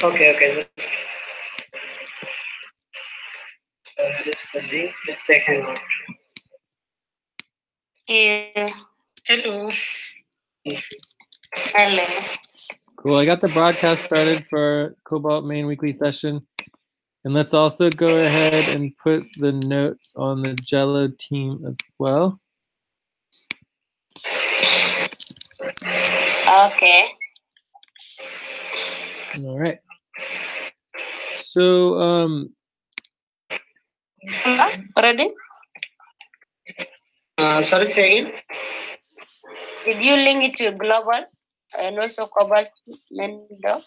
Okay, okay. Just the link. Just check and out. Yeah. Hello. Hello. Cool. I got the broadcast started for Cobalt main weekly session. And let's also go ahead and put the notes on the Jello team as well. Okay. All right. So Ready? Sorry, say again. Did you link it to global and also Cobalt main doc?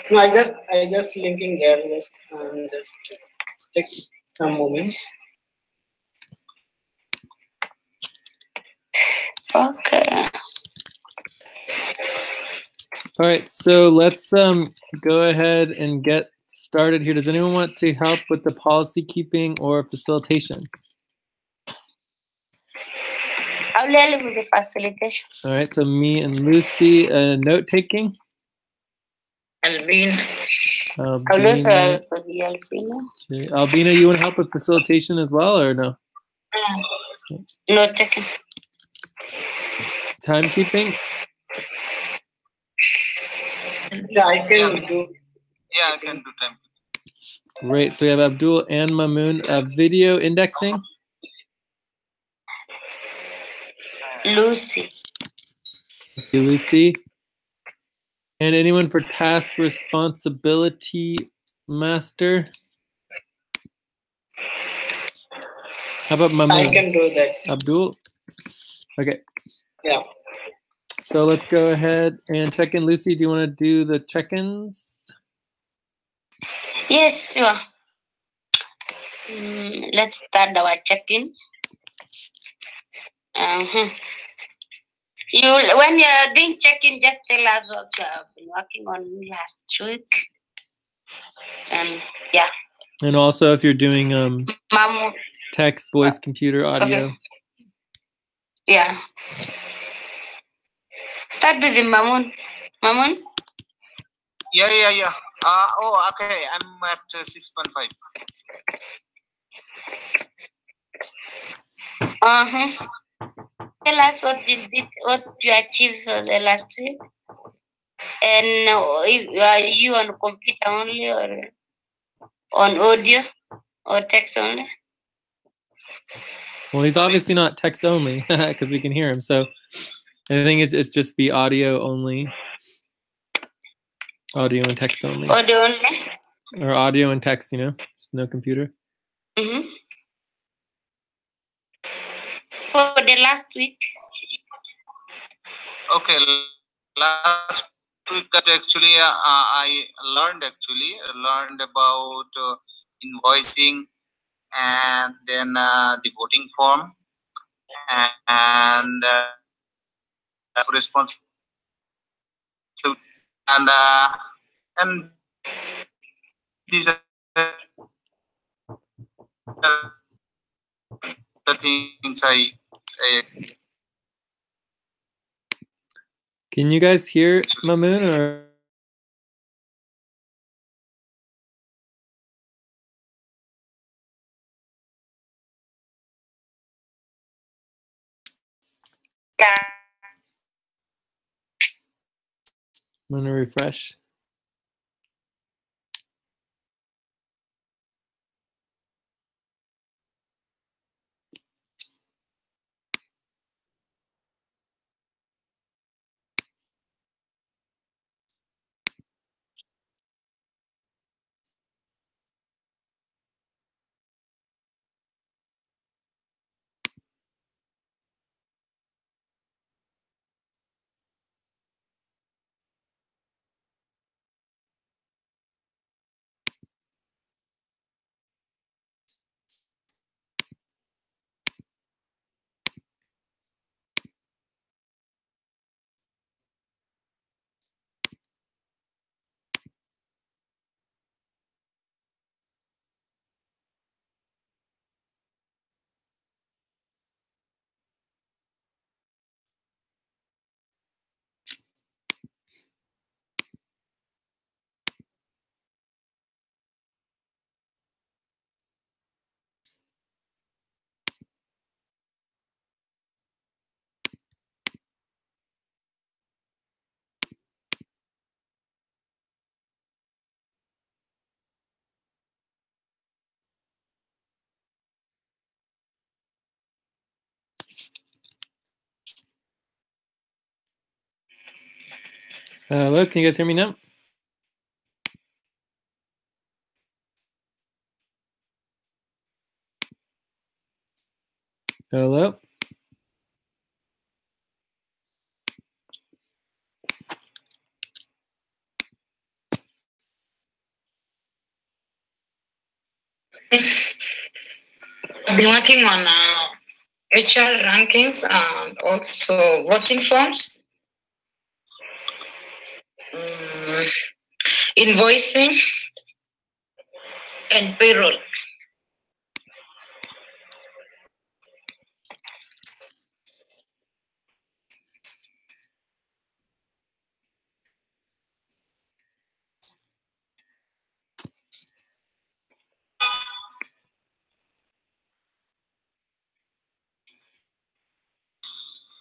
No, I just linking there. Just take some moments. Okay. all right, so let's go ahead and get started here. Does anyone want to help with the policy keeping or facilitation? I'll help with the facilitation. All right, so me and Lucy, note taking. Alvin. I'll also Albina, help with the Albino. Albina, you want to help with facilitation as well, or no? No taken. Timekeeping. Yeah, I can do. Yeah, I can do time. Great. So we have Abdul and Mamoon. Video indexing. Lucy. Okay, Lucy. And anyone for task responsibility master? How about Mamoon? I can do that. Abdul? Okay. Yeah. So let's go ahead and check in. Lucy, do you want to do the check-ins? Yes, sure. Let's start our check-in. When you're doing check-in, just tell us what you have been working on last week. And yeah. And also if you're doing Mamu. text, voice, computer, audio. Okay. Yeah. Start with the Mamun. Mamun? Yeah. Oh, okay. I'm at 6.5. Tell us what you did, what you achieved for the last week. And if are you on computer only or on audio or text only? Well, he's obviously not text only because we can hear him. So I think it's just be audio only. Audio and text only. Audio only? Or audio and text, you know, just no computer. Mm-hmm. For the last week? Okay, last week actually I learned about invoicing and then the voting form and response and these are the things I Can you guys hear Mamoon or? Yeah. I'm gonna refresh. Hello, can you guys hear me now? Hello? I've been working on HR rankings and also voting forms, invoicing, and payroll.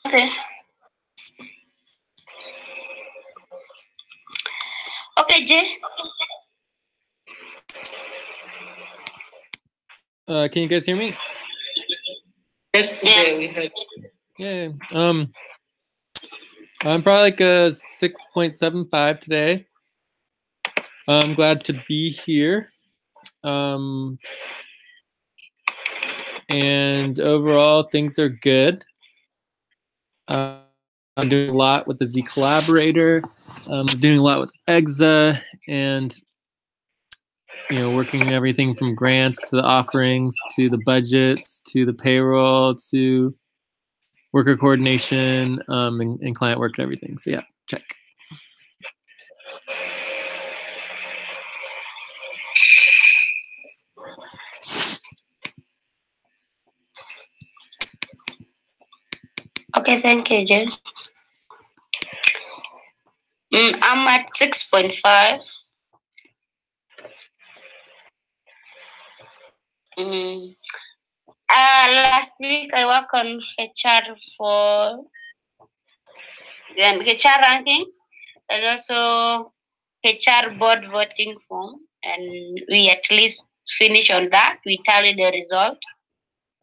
Okay. Okay, Jay. Can you guys hear me? That's Yeah. we heard. Yeah. I'm probably like a 6.75 today. I'm glad to be here. And overall, things are good. I'm doing a lot with the Z Collaborator. I'm doing a lot with EXA, and working everything from grants to the offerings to the budgets to the payroll to worker coordination and client work and everything. So yeah, check. Okay, thank you, Jay. I'm at 6.5. Last week I worked on HR for HR rankings and also HR board voting form, and we at least finish on that. We tally the result.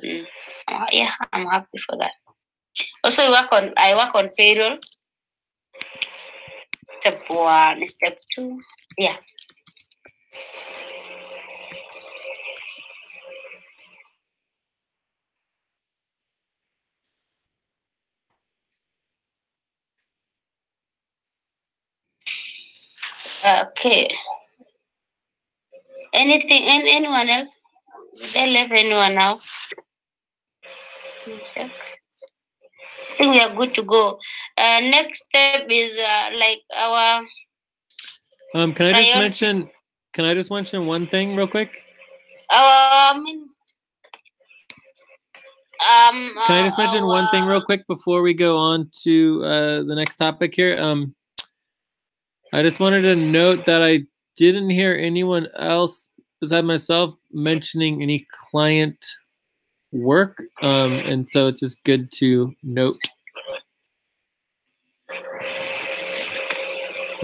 Yeah, I'm happy for that. Also, I work on payroll. Step 1, step 2. Yeah. Okay. Anyone else? Did I leave anyone out? Check. I think we are good to go. Next step is like our. Can I just mention one thing real quick? Can I just mention one thing real quick before we go on to the next topic here? I just wanted to note that I didn't hear anyone else besides myself mentioning any client work, and so it's just good to note.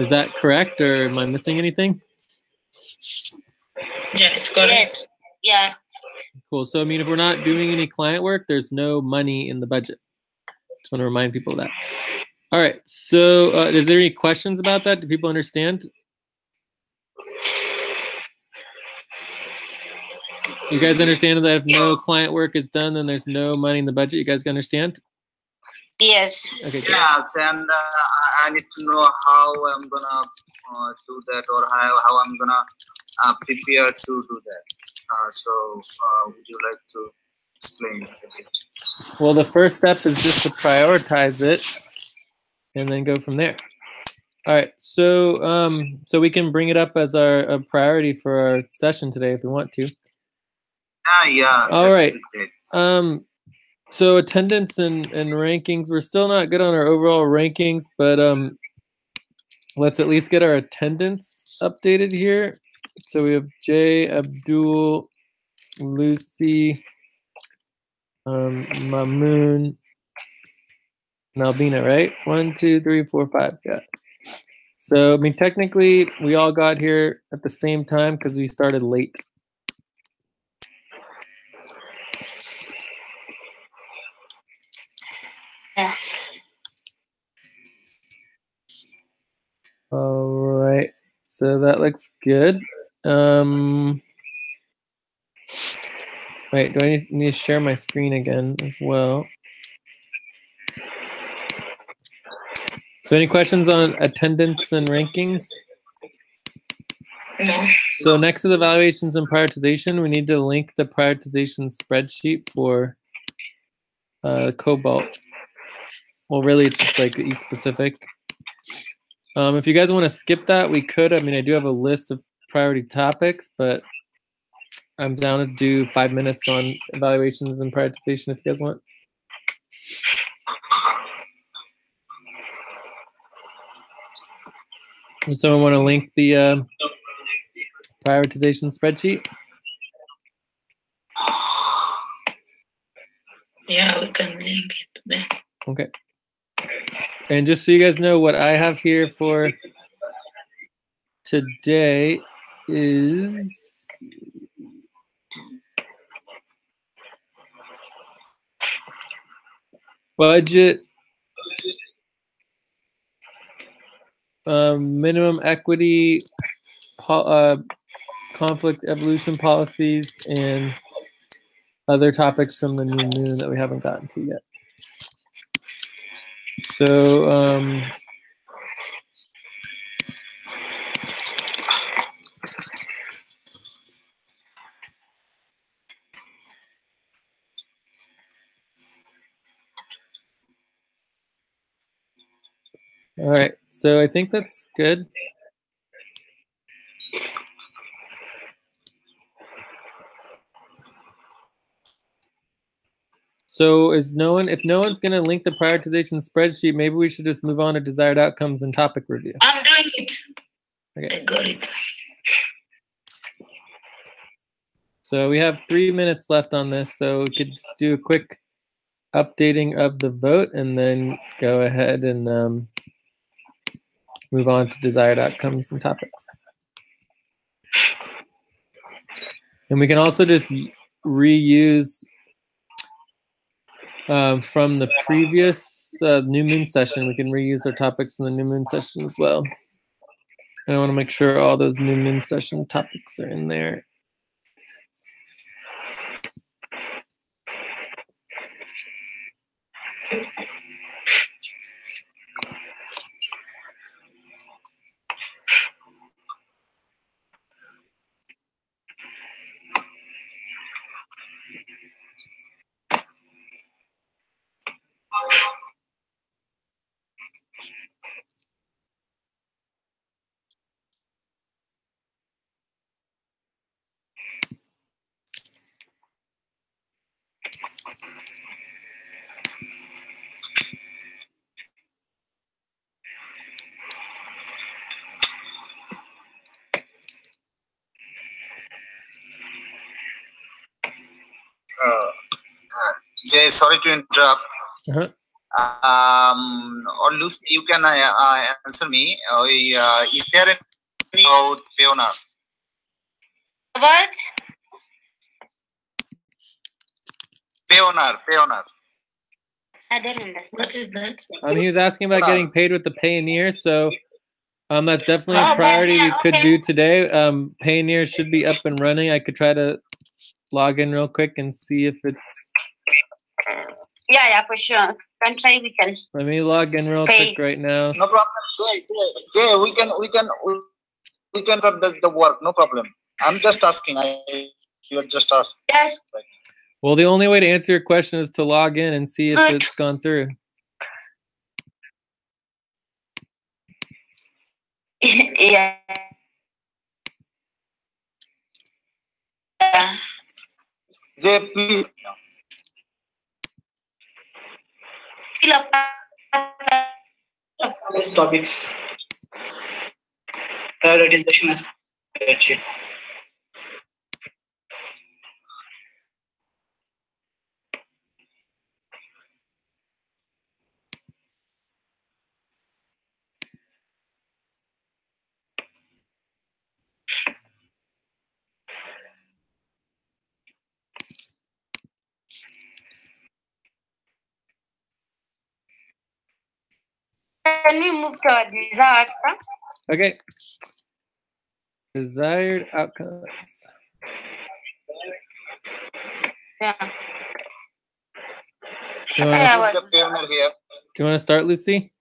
Is that correct, or am I missing anything? Yeah, it's correct. Yes. Yeah. Cool. So, I mean, if we're not doing any client work, there's no money in the budget. Just want to remind people of that. All right. So, is there any questions about that? Do people understand? You guys understand that if no client work is done, then there's no money in the budget? You guys can understand? Yes. Okay. Good. Yes, and I need to know how I'm gonna do that, or how I'm gonna prepare to do that. So, would you like to explain a bit? Well, the first step is just to prioritize it, and then go from there. All right. So, so we can bring it up as a priority for our session today if we want to. Yeah. All right. So attendance and rankings, we're still not good on our overall rankings, but let's at least get our attendance updated here. So we have Jay, Abdul, Lucy, Mamoon, and Albina, right? 1, 2, 3, 4, 5. Yeah. So I mean, technically, we all got here at the same time because we started late. Yeah. So that looks good. Wait, do I need to share my screen again as well? So any questions on attendance and rankings? No. So next to the evaluations and prioritization, we need to link the prioritization spreadsheet for Cobalt. Well, really, it's just like East Pacific. If you guys want to skip that, we could. I mean, I do have a list of priority topics, but I'm down to do 5 minutes on evaluations and prioritization if you guys want. Does someone want to link the prioritization spreadsheet? Yeah, we can link it then. Okay. And just so you guys know, what I have here for today is budget, minimum equity, conflict evolution policies, and other topics from the new moon that we haven't gotten to yet. So all right, so I think that's good. So if no one's going to link the prioritization spreadsheet, maybe we should just move on to desired outcomes and topic review. I'm doing it. Okay. I got it. So we have 3 minutes left on this, so we could just do a quick updating of the vote and then go ahead and move on to desired outcomes and topics. And we can also just reuse from the previous new moon session. We can reuse our topics in the new moon session as well. And I want to make sure all those new moon session topics are in there. Jay, sorry to interrupt. Or Lucy, you can answer me. Is there any about Peonar? What? Peonar. I don't understand. What is that? He was asking about getting paid with the Payoneer, so that's definitely a Oh, priority we could okay. do today. Payoneer should be up and running. I could try to log in real quick and see if it's. Yeah, for sure. Can try. We can. Let me log in real quick right now. No problem. Jay, we can run the work. No problem. I'm just asking. You just ask. Yes. Well, the only way to answer your question is to log in and see if Good. it's gone through. Yeah. Jay, please. Fill up. These topics. Prioritization as spreadsheet. Can we move to our desired outcome? Okay. Desired outcomes. Yeah. You wanna- Yeah, Put the pioneer here. Do you want to start, Lucy?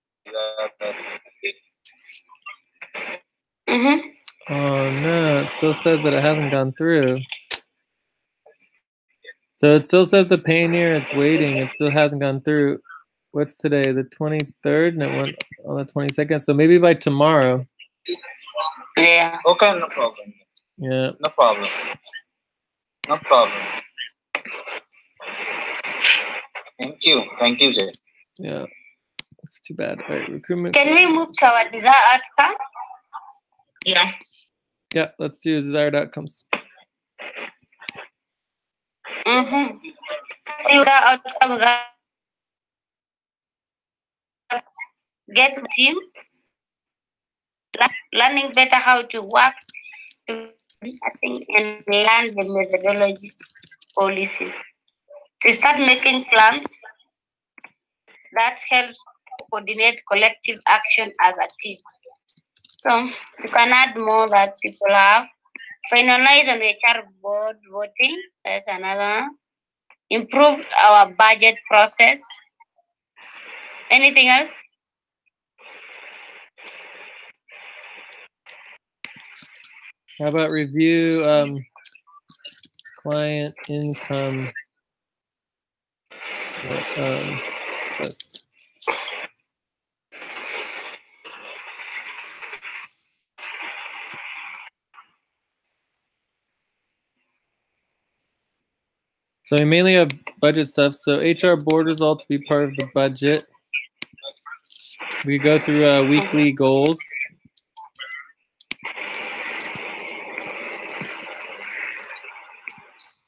Mm-hmm. Oh no, it still says that it hasn't gone through. So it still says the Payoneer is waiting. It still hasn't gone through. What's today? The 23rd, and it went on the 22nd. So maybe by tomorrow. Yeah. Okay, no problem. Yeah. No problem. No problem. Thank you, Jay. Yeah. It's too bad. All right, recruitment. Can we move to our desired outcome? Yeah. Yeah, let's do desired outcomes. Mm-hmm. Desired outcome, get a team, learning better how to work, I think, and learn the methodologies, policies. To start making plans that helps coordinate collective action as a team. So you can add more that people have. Finalize on HR board voting. That's another. Improve our budget process. Anything else? How about review client income? List. So we mainly have budget stuff. So HR board results be part of the budget. We go through weekly goals.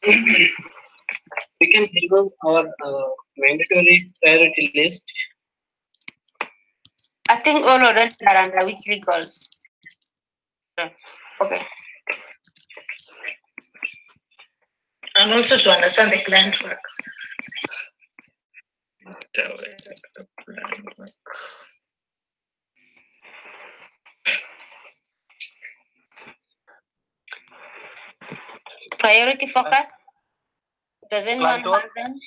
We can remove our mandatory priority list. I think all of them are under weekly goals. Okay. And also to understand the client work. Priority focus. Does anyone Client work? have them?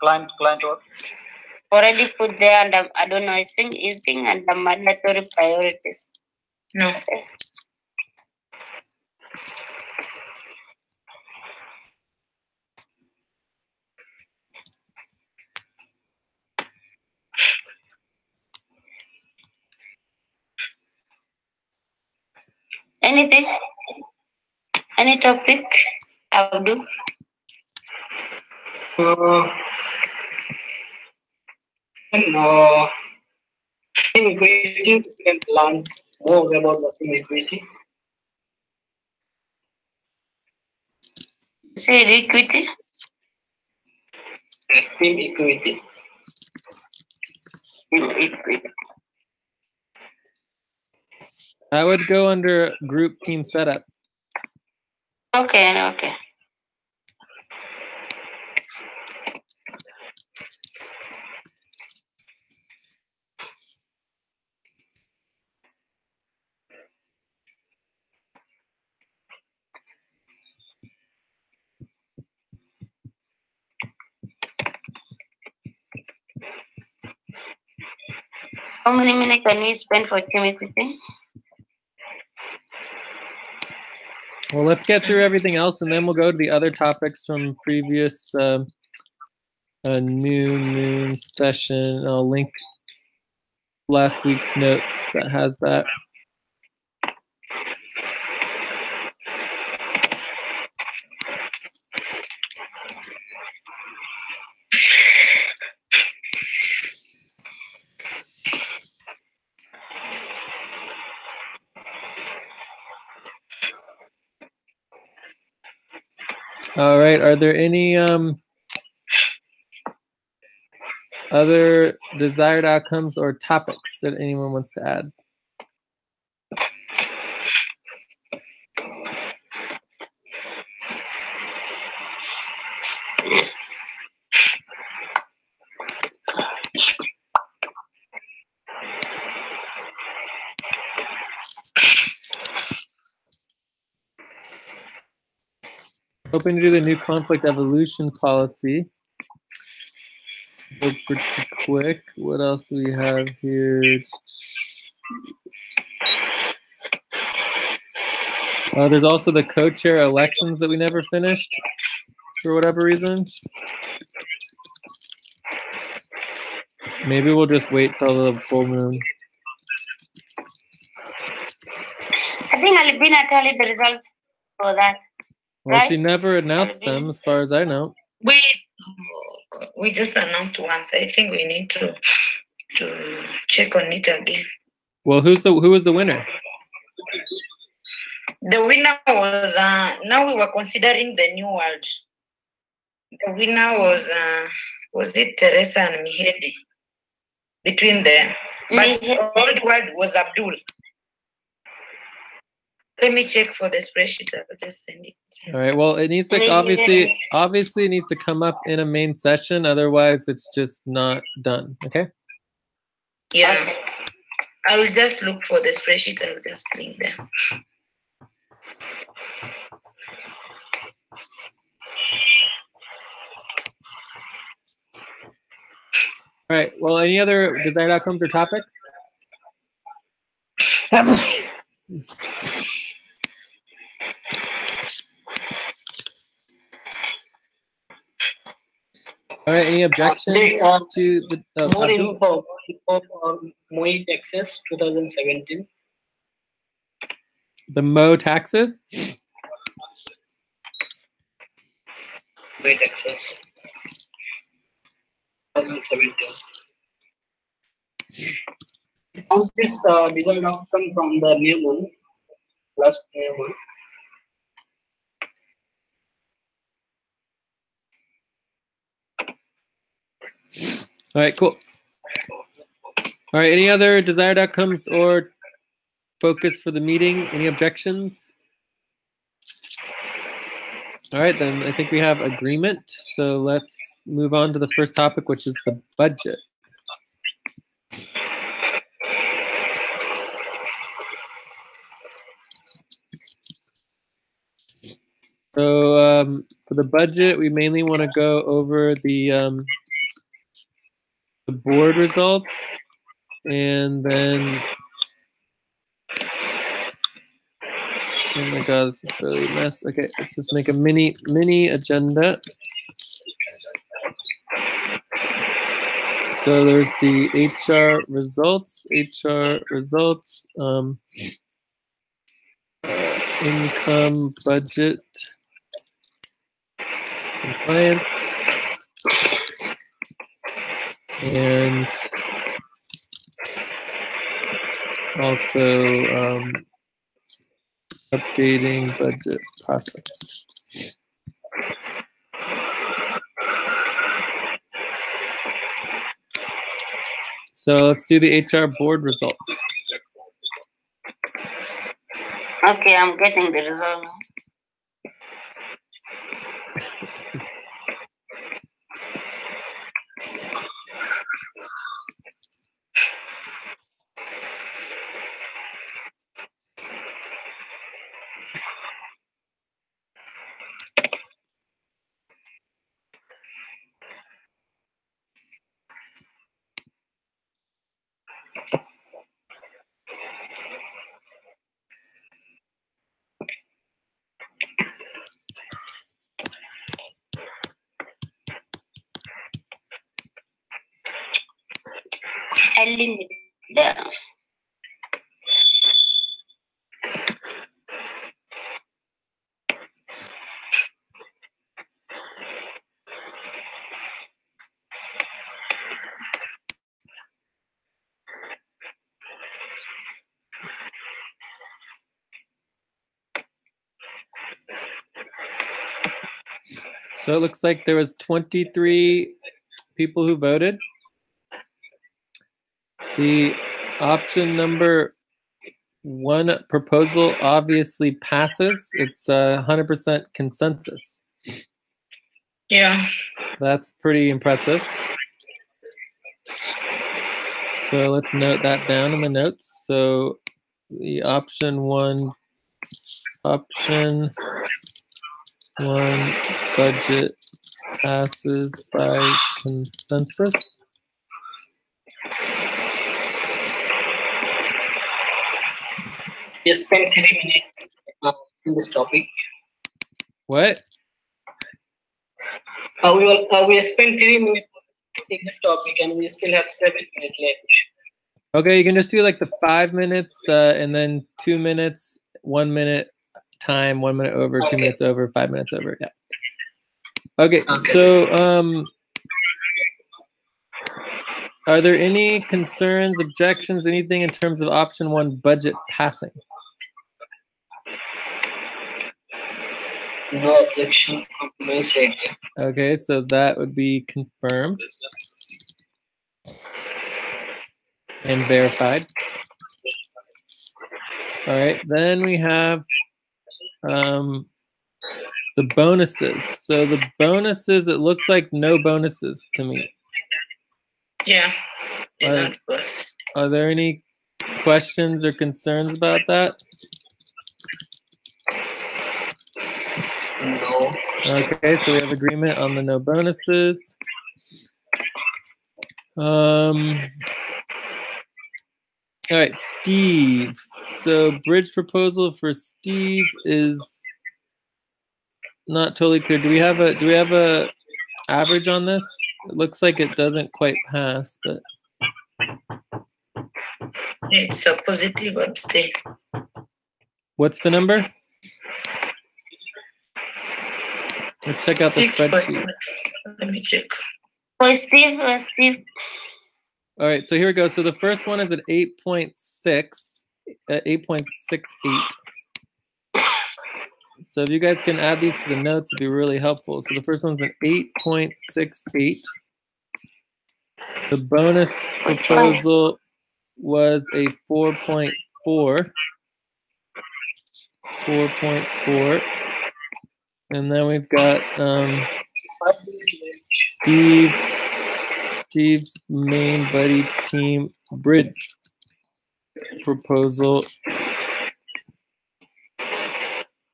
Client work. Already put there under, I don't know, I think eating under mandatory priorities. No. Okay. Anything? Any topic? Abdul? Inequity, we can learn more about the inequity. Say equity. Inequity. Equity. I would go under group team setup. Okay, okay. How many minutes can we spend for team equity? Well, let's get through everything else, and then we'll go to the other topics from previous noon session. I'll link last week's notes that has that. All right. Are there any other desired outcomes or topics that anyone wants to add? Hoping to do the new conflict evolution policy. Go pretty quick. What else do we have here? There's also the co-chair elections that we never finished for whatever reason. Maybe we'll just wait till the full moon. I think Alibina tallied the results for that. Well, Right? she never announced them, as far as I know. We just announced once. I think we need to check on it again. Well, who was the winner? The winner was now we were considering the new world. The winner was it Teresa and Mihedi between them. But old world was Abdul. Let me check for the spreadsheet. I'll just send it. All right. Well, it needs to obviously it needs to come up in a main session. Otherwise, it's just not done. Okay. Yeah. I will just look for the spreadsheet. I'll just link them. All right. Well, any other desired outcomes or topics? All right. Any objections to the more Abdul? info on MOI Texas 2017. The Mo taxes? MOI Texas 2017. Count this desired outcome from the new moon plus new moon. All right, cool. All right, any other desired outcomes or focus for the meeting? Any objections? All right, then I think we have agreement. So let's move on to the first topic, which is the budget. So for the budget, we mainly want to go over the board results, and then, oh my god, this is really a mess. Okay, let's just make a mini agenda. So there's the HR results, income, budget, compliance, and also updating budget process. So let's do the HR board results. Okay, I'm getting the result now. I link it there. So it looks like there was 23 people who voted. The option number 1 proposal obviously passes. It's 100% consensus. Yeah. That's pretty impressive. So let's note that down in the notes. So the option one budget passes by consensus. We spent 3 minutes in this topic. What? We spent 3 minutes in this topic, and we still have 7 minutes left. Okay, you can just do like the 5 minutes and then 2 minutes, 1 minute time, 1 minute over, 2 minutes over, 5 minutes over. Yeah. Okay. So are there any concerns, objections, anything in terms of option 1 budget passing? No objection on my side. Okay, so that would be confirmed and verified. All right, then we have the bonuses. So the bonuses, it looks like no bonuses to me. Yeah. Did not pass. Are there any questions or concerns about that? No. Okay, so we have agreement on the no bonuses. All right, Steve. So bridge proposal for Steve is not totally clear. Do we have a average on this? It looks like it doesn't quite pass, but It's a positive abstain. what's the number? Let's check out the 6. spreadsheet. Let me check. For Steve, Steve. All right, so here we go. So the first one is at 8.68. So if you guys can add these to the notes, it'd be really helpful. So the first one's an 8.68. The bonus proposal was a 4.4. 4.4. And then we've got Steve's main buddy team bridge proposal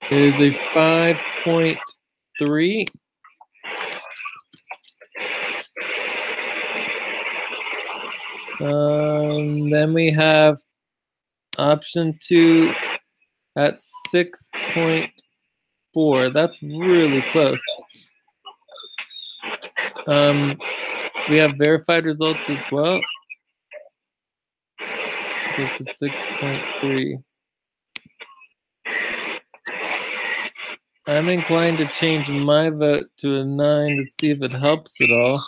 is a 5.3. Then we have option 2 at 6.4. That's really close. We have verified results as well. Goes to 6.3. I'm inclined to change my vote to a 9 to see if it helps at all.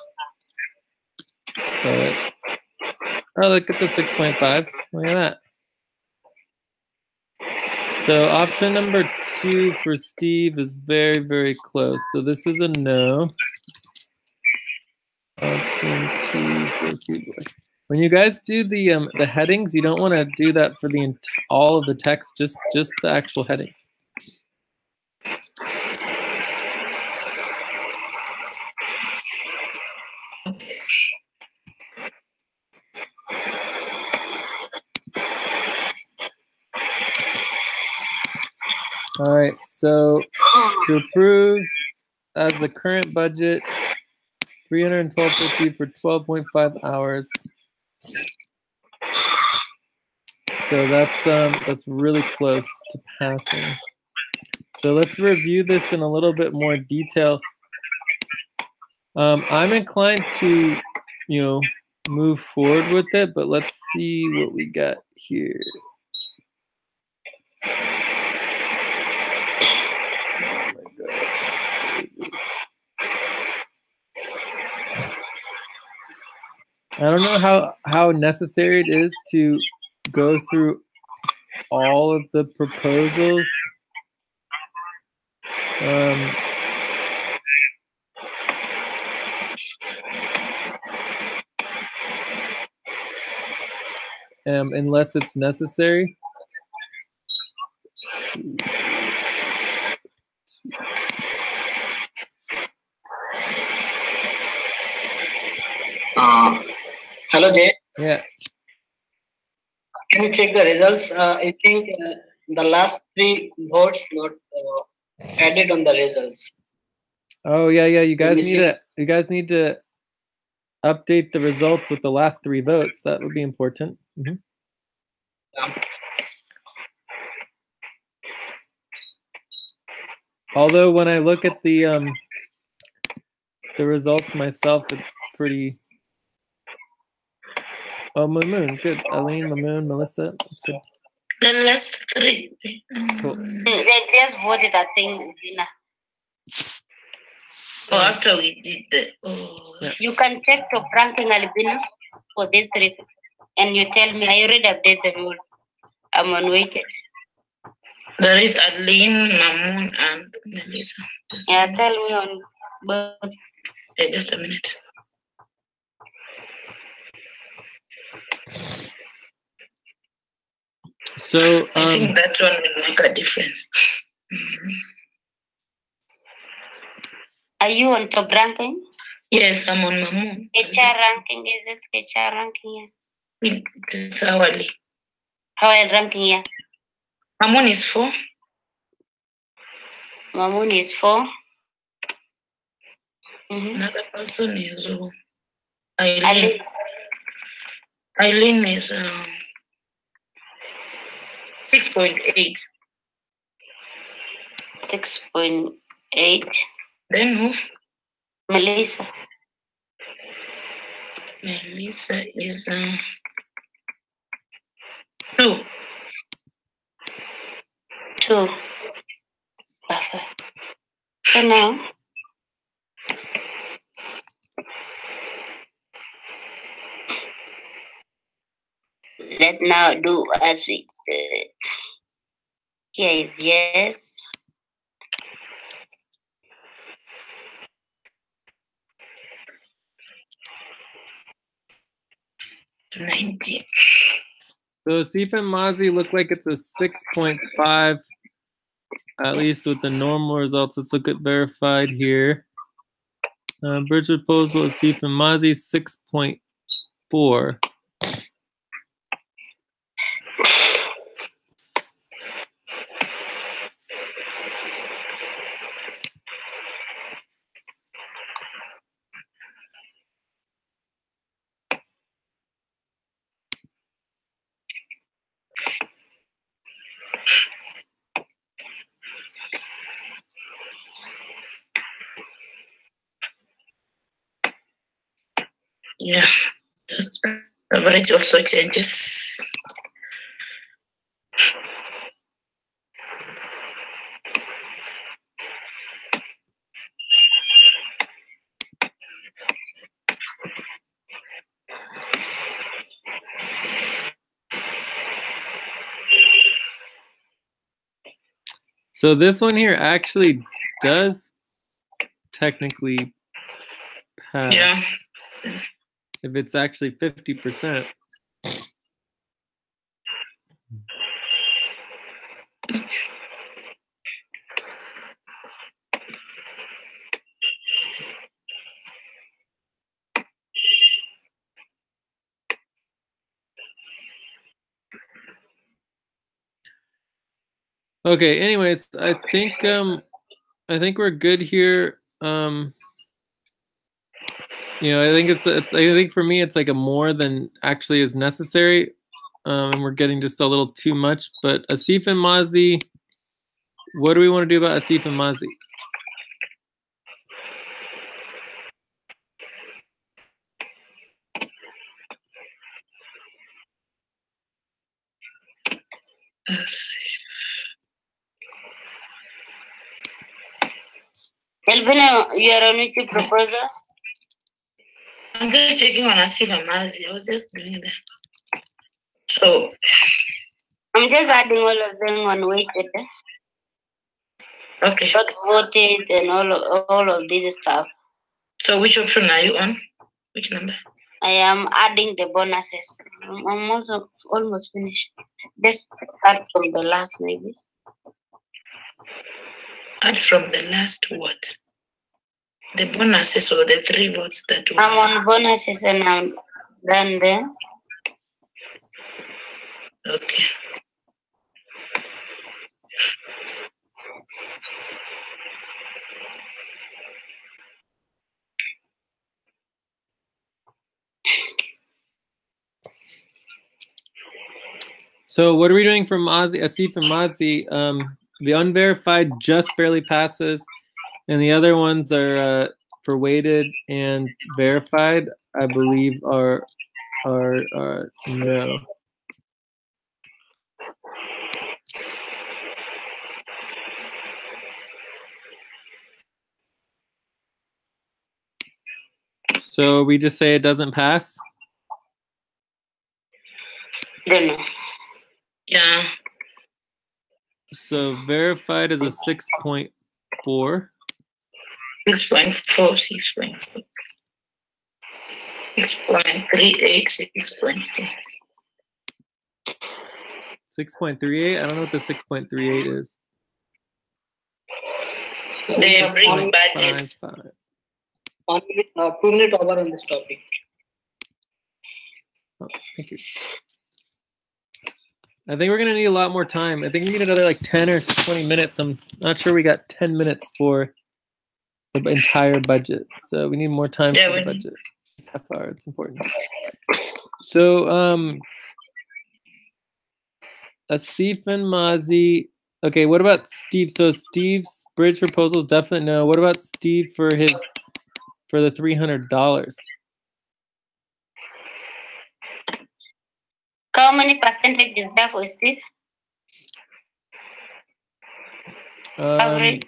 But, oh, look, it's a 6.5. Look at that. So option number 2 for Steve is very, very close. So this is a no. Option 2 for Steve. When you guys do the headings, you don't want to do that for the all of the text, just the actual headings. All right, so to approve as the current budget, $312.50 for 12.5 hours. So that's really close to passing. So let's review this in a little bit more detail. I'm inclined to, move forward with it, but let's see what we got here. I don't know how necessary it is to go through all of the proposals. Unless it's necessary. Hello, Jay. Yeah. Can you check the results? I think the last 3 votes not Added on the results. Oh yeah. You guys missing- need to update the results with the last 3 votes. That would be important. Mhm. Although when I look at the results myself, it's pretty. Oh, Mamoon, good. Aline, Mamoon, Melissa, good. The last 3. Cool. They just voted, I think, Dina. Oh, after we did the. Oh. Yeah. You can check top ranking, Albina, for these 3. And you tell me, I already updated the rule. I'm unweighted. There is Aline, Mamoon, and Melissa. Yeah, tell me on both. Just a minute. So I think that one will make a difference. Are you on top ranking? Yes, I'm on Mamoon. HR ranking, is it HR ranking? Yeah. It's hourly. How are you ranking here? Mamoon is 4. Mamoon is 4. Another person is Ali. Eileen. Eileen is 6.8. 6.8. Then who? Melissa. Melissa is 2. 2. Perfect. So now, let's now do as we did. Here is yes. To 90. So Asif and Mazi look like it's a 6.5, at least with the normal results. Let's look at verified here. Bird's proposal, Asif and Mazi, 6.4. Yeah. Average also changes. So this one here actually does technically pass. Yeah. If it's actually 50%. Okay, anyways, I think we're good here. You know, I think for me it's like a more than actually is necessary. And we're getting just a little too much. But Asif and Mazi, what do we want to do about Asif and Mazi? Elvina, you are on YouTube proposal? I'm just checking on Asif and Mazi. I was just doing that. So I'm just adding all of them on weighted. okay. Not voted and all of this stuff. So which option are you on? Which number? I am adding the bonuses. I'm also almost finished. Just start from the last maybe. Add from the last what? The bonuses or the 3 votes that were. I'm on bonuses and I'm done there. Okay. So what are we doing for Mazi, Asif and Mazi? The unverified just barely passes, and the other ones are for weighted and verified, I believe are no. So we just say it doesn't pass? Don't know. Yeah. So verified is a 6.4. 6.4, 6.4. 6.38, 6.4. 6.38? I don't know what the 6.38 is. They bring budgets. 5. 2 minute over on this topic. Oh, thank you. I think we're gonna need a lot more time. I think we need another like 10 or 20 minutes. I'm not sure we got 10 minutes for the entire budget, so we need more time for the budget. Half hour, it's important. So Asif and Mazi. Okay, what about Steve? So Steve's bridge proposal is definitely no. What about Steve for the $300? How many percentage is that for Steve? Average.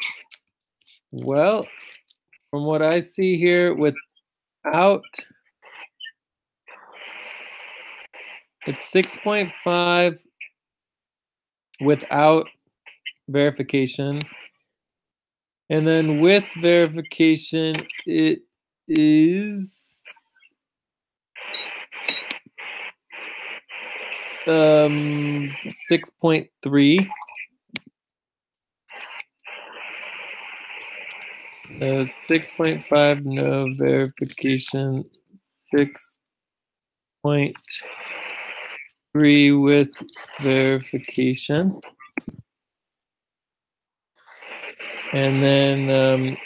Well, from what I see here, without it's 6.5 without verification, and then with verification, it is 6.3. 6.5 no verification, 6.3 with verification, and then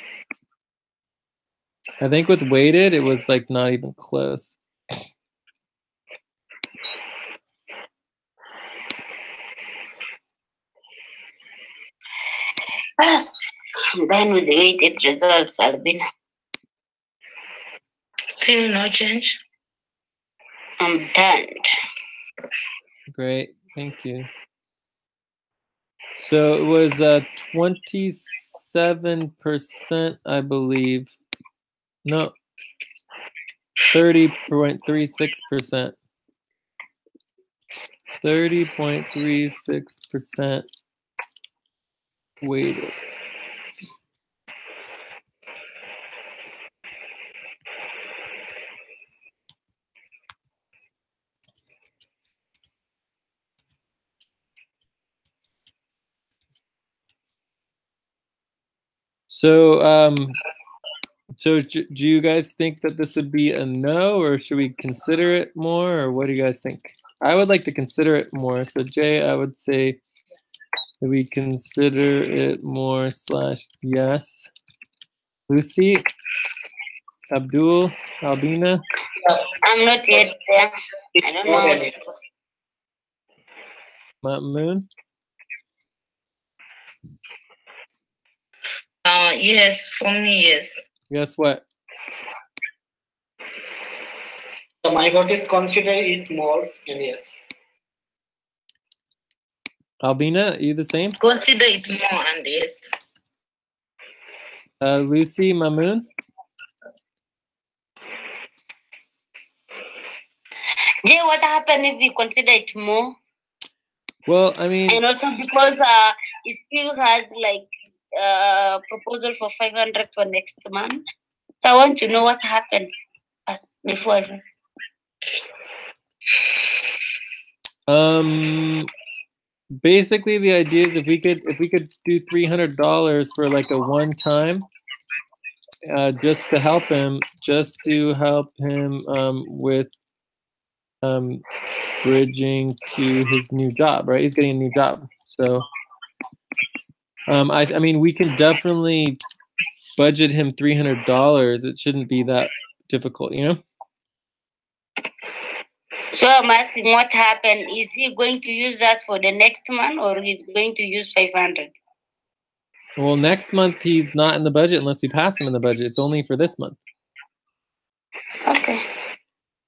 I think with weighted it was like not even close. Yes, I'm done with the weighted results, Albina. Still no change. I'm done. Great, thank you. So it was 27%, I believe. No, 30.36%. 30.36% weighted. So, do you guys think that this would be a no, or should we consider it more, or what do you guys think? I would like to consider it more. So, Jay, I would say that we consider it more / yes. Lucy, Abdul, Albina. I'm not yet there. I don't know. Moon. Yes, for me, yes. Guess what? So my vote is consider it more, and yes. Albina, are you the same? Consider it more, and yes. Lucy, Mamoon. Jay, what happened if we consider it more? Well, I mean, and also because it still has like proposal for 500 for next month. So I want to know what happened before. Basically the idea is if we could do $300 for like a one time, just to help him with bridging to his new job, right? He's getting a new job. So I mean we can definitely budget him $300. It shouldn't be that difficult, you know? So I'm asking what happened. Is he going to use that for the next month or he's going to use 500? Well, next month he's not in the budget unless we pass him in the budget. It's only for this month. Okay.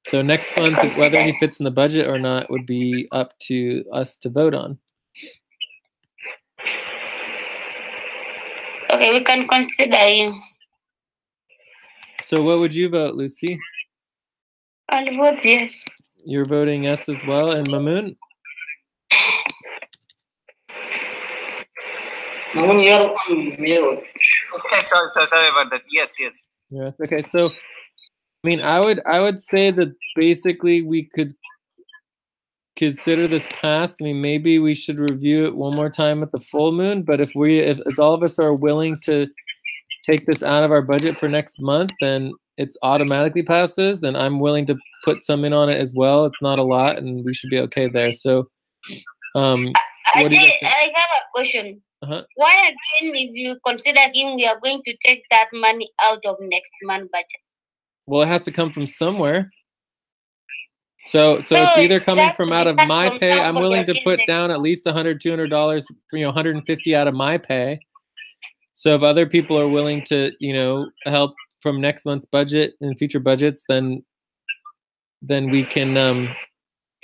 So next month, whether he fits in the budget or not would be up to us to vote on. Okay, we can consider him. So what would you vote, Lucy? I'll vote yes. You're voting yes as well. And Mamoon? Mamun, you're on mute. Okay, sorry about that. Yes. Yeah, it's okay. So, I mean, I would say that basically we could consider this passed. I mean, maybe we should review it one more time at the full moon. But if all of us are willing to take this out of our budget for next month, then it's automatically passes. And I'm willing to put some in on it as well. It's not a lot, and we should be okay there. So, I have a question. Why again, if you consider him, we are going to take that money out of next month budget? Well, it has to come from somewhere. So it's either coming from out of my pay. I'm willing to put down at least $100, $200, $150 out of my pay. So if other people are willing to, help from next month's budget and future budgets, then we can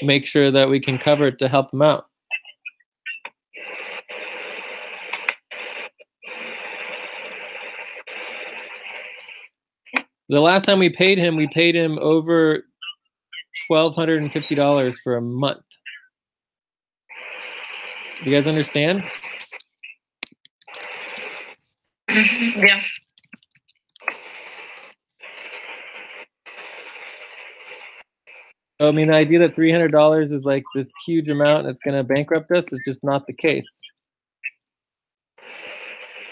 make sure that we can cover it to help them out. The last time we paid him over $1,250 for a month. Do you guys understand? Yeah. I mean, the idea that $300 is like this huge amount that's going to bankrupt us is just not the case.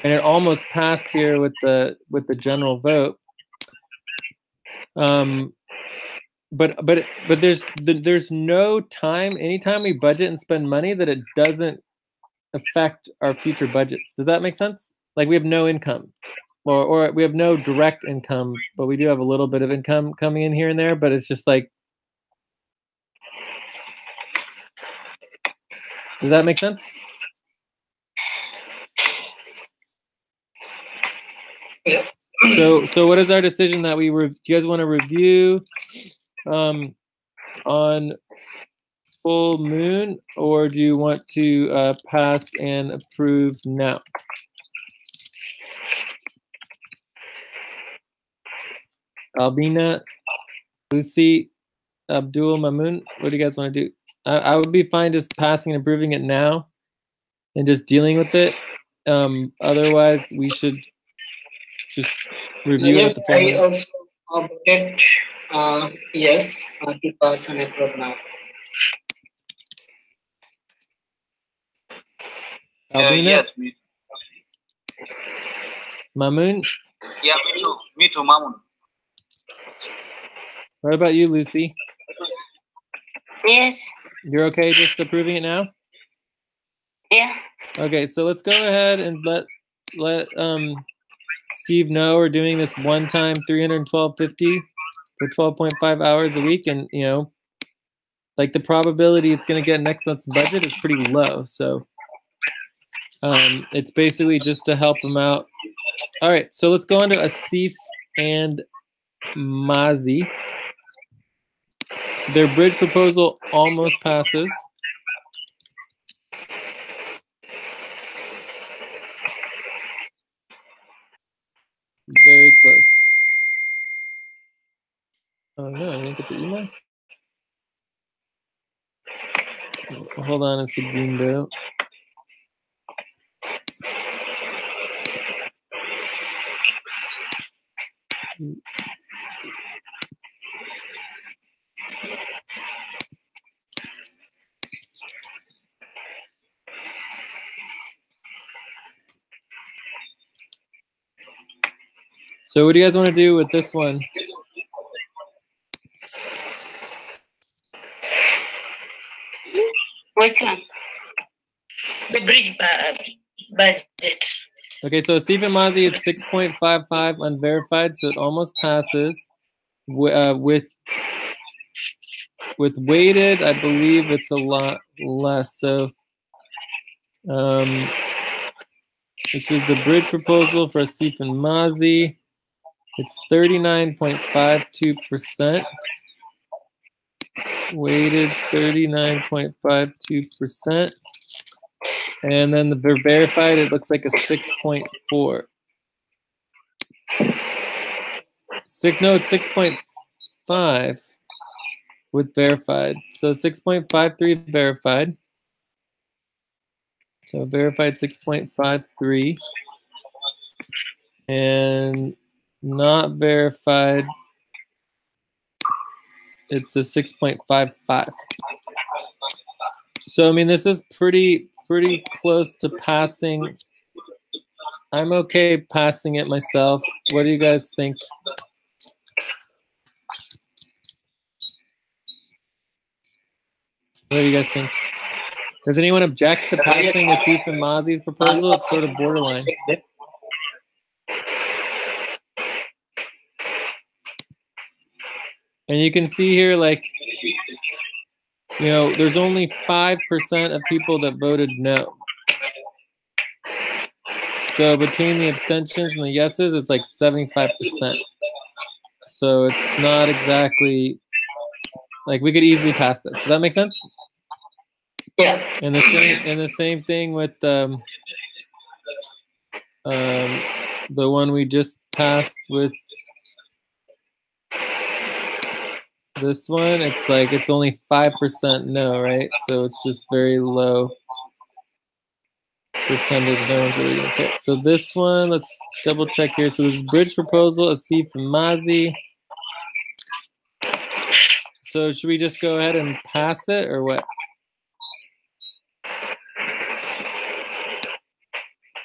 And it almost passed here with the general vote. But there's no time, anytime we budget and spend money, that it doesn't affect our future budgets. Does that make sense? Like, we have no income, or we have no direct income, but we do have a little bit of income coming in here and there. But it's just like, does that make sense? Yeah. So what is our decision that do you guys want to review on full moon, or do you want to pass and approve now? Albina, Lucy, Abdul, Mamoon, what do you guys want to do? I would be fine just passing and approving it now and just dealing with it. Otherwise, we should just review it at the full moon. I also voted yes to pass and approve now. Albina? Yes, me. Mamoon? Yeah, me too, Mamoon. What about you, Lucy? Yes. You're okay just approving it now? Yeah. Okay, so let's go ahead and let Steve know we're doing this one time $312.50 for 12.5 hours a week, and like the probability it's going to get next month's budget is pretty low. So it's basically just to help them out. All right, so let's go on to Asif and Mazi. Their bridge proposal almost passes. Very close. Oh no, I didn't get the email. Hold on a segundo. So what do you guys want to do with this one? Which one? The bridge budget. Okay, so Stephen Mazi, it's 6.55 unverified, so it almost passes with with weighted, I believe it's a lot less. So this is the bridge proposal for Asif and Mazi. It's 39.52%. Weighted 39.52%. And then the verified, it looks like a 6.4. No, it's 6.5 with verified. So 6.53 verified. So verified 6.53. And not verified, it's a 6.55. So I mean, this is pretty close to passing. I'm okay passing it myself. What do you guys think? What do you guys think? Does anyone object to passing Asif and Mazi's proposal? It's sort of borderline. And you can see here, like, you know, there's only 5% of people that voted no. So between the abstentions and the yeses, it's like 75%. So it's not exactly, like, we could easily pass this. Does that make sense? Yeah. And the same thing with the one we just passed with this one. It's like it's only 5% no, right? So it's just very low percentage no is really gonna fit. So this one, let's double check here. So this bridge proposal, Asif and Mazi. So should we just go ahead and pass it or what?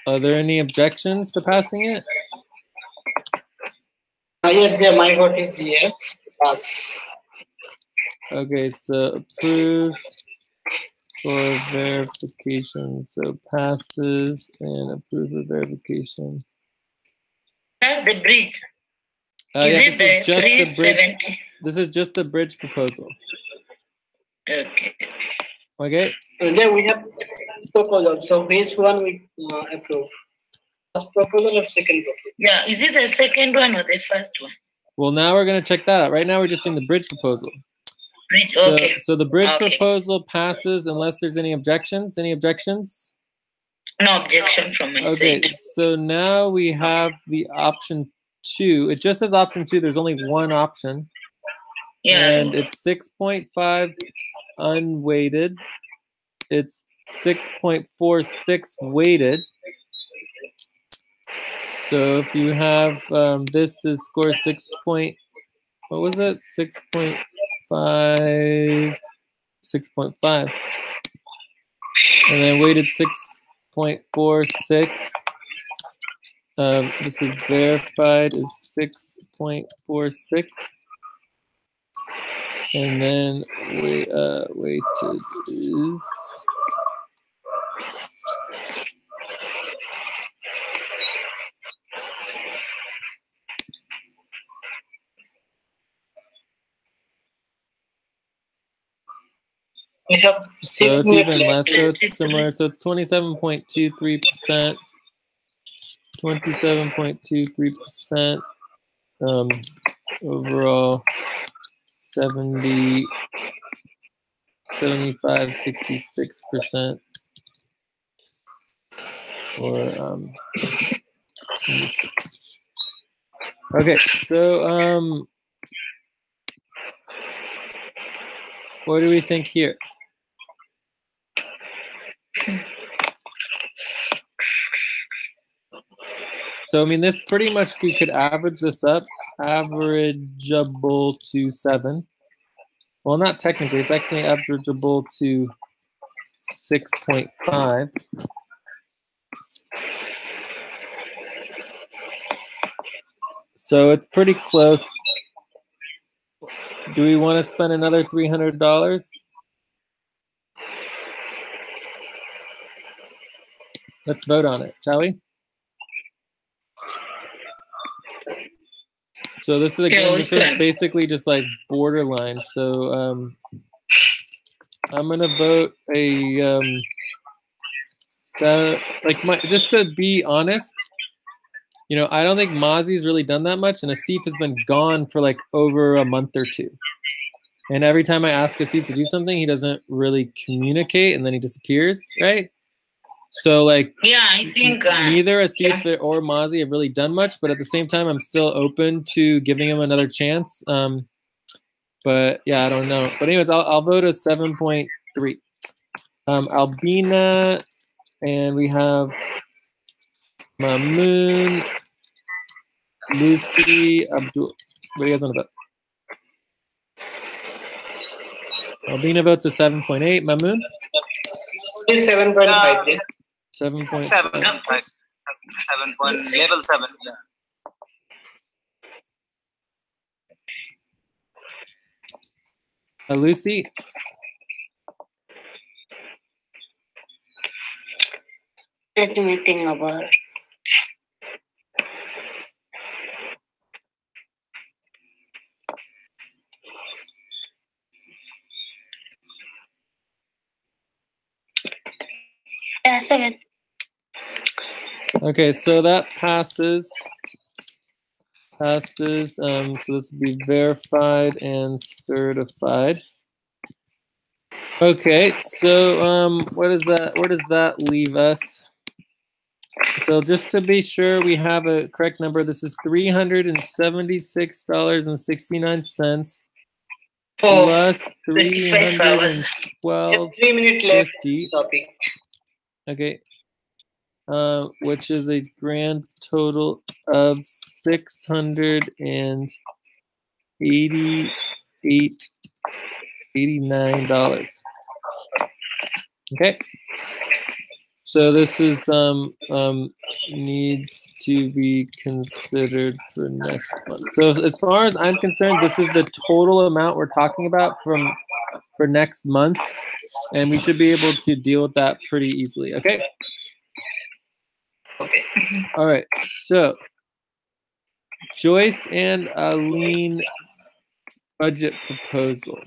Are there any objections to passing it? Yeah, my vote is yes. Pass. Okay, so approved for verification. So passes and approved for verification. That's the bridge. Yeah, Is this it the is just the bridge. 370? This is just the bridge proposal. Okay. Okay. And then we have proposal. So which one we approve? First proposal or second proposal? Yeah, is it the second one or the first one? Well, now we're going to check that out. Right now, we're just doing the bridge proposal. Bridge, okay. So the bridge Okay. proposal passes unless there's any objections. Any objections? No objection from my Okay, side. so now we have the option 2. It just says option 2. There's only one option. Yeah. And it's 6.5 unweighted. It's 6.46 weighted. So if you have, this is score 6. What was it? 6.5. 6.5. And then weighted 6.46. This is verified is 6.46. And then weighted is We have so 6 it's minutes even left. less. So it's similar. So it's 27.23%. 27.23%. Overall 66%. Or okay, so what do we think here? So I mean, this pretty much you could average this up, averageable to 7. Well, not technically, it's actually averageable to 6.5. So it's pretty close. Do we want to spend another $300? Let's vote on it, shall we? So this is again, this is basically just like borderline. So I'm gonna vote a just to be honest, you know, I don't think Mozzie's really done that much, and Asif has been gone for like over a month or two. And every time I ask Asif to do something, he doesn't really communicate, and then he disappears, right? So like, Yeah, I think neither Asif or Mozzie have really done much, but at the same time, I'm still open to giving him another chance. But yeah, I don't know. But anyways, I'll vote a 7.3. Albina, and we have Mamoon, Lucy, Abdul. What do you guys want to vote? Albina votes a 7.8. Mamoon? 7.5. 7.5. 7 point, level 7. Yeah. Lucy? Let me think about it. Yeah, 7. Okay, so that passes. So this will be verified and certified. Okay, so what is that? Where does that leave us? So just to be sure we have a correct number, this is $376.69 plus 312. 3 minutes left. Topic. Okay. Which is a grand total of $689. Okay. So this is needs to be considered for next month. So as far as I'm concerned, this is the total amount we're talking about for next month, and we should be able to deal with that pretty easily. Okay. Okay. All right. So Joyce and Aline budget proposal.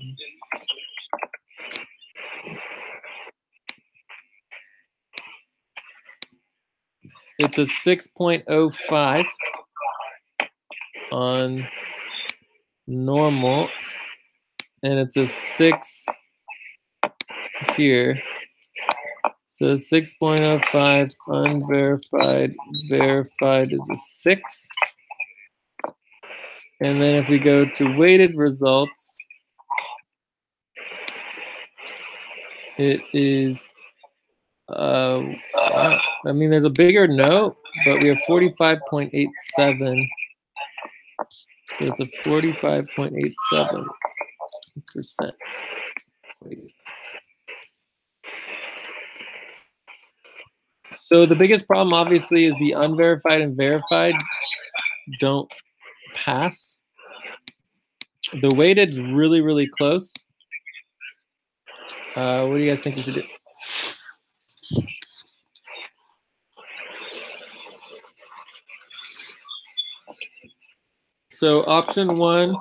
It's a 6.05 on normal, and it's a 6 here. So 6.05 unverified, verified is a 6. And then if we go to weighted results, it is, I mean, there's a bigger no, but we have 45.87. So it's a 45.87%. So the biggest problem, obviously, is the unverified and verified don't pass. The weighted is really, really close. What do you guys think we should do? So option 1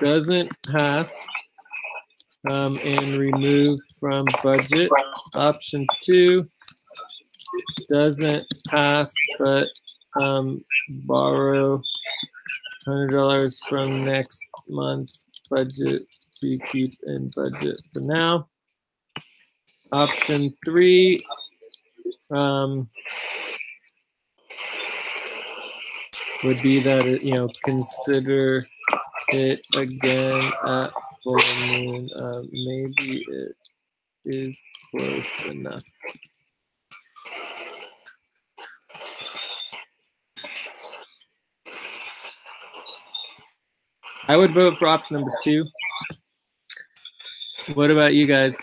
doesn't pass and remove from budget. Option 2 doesn't pass but borrow $100 from next month's budget to keep in budget for now. Option 3 would be that it, consider it again at full moon. Maybe it is close enough. I would vote for option number 2. What about you guys?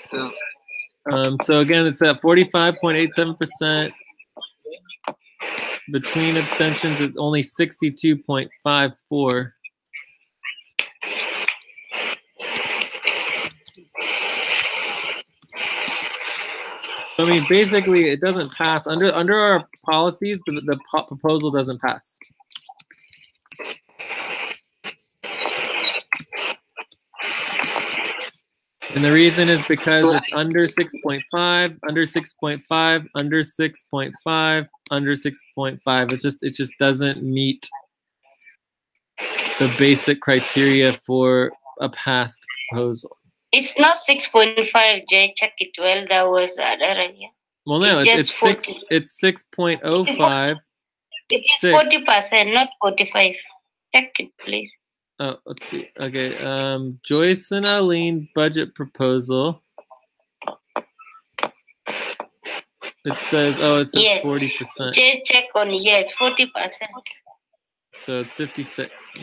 So again, it's at 45.87%. Between abstentions, it's only 62.54. I mean, basically, it doesn't pass. Under our policies, the proposal doesn't pass. And the reason is because it's under 6.5, under 6.5, under 6.5, under 6.5. It just doesn't meet the basic criteria for a passed proposal. It's not 6.5, Jay. Check it well. That was other idea. Well, no, it's 40. It's 6.05. It is 40%, not 45. Check it, please. Oh, let's see. Okay, Joyce and Aline budget proposal. It says, Yes. 40%. Jay, check on yes, 40%. So it's 56.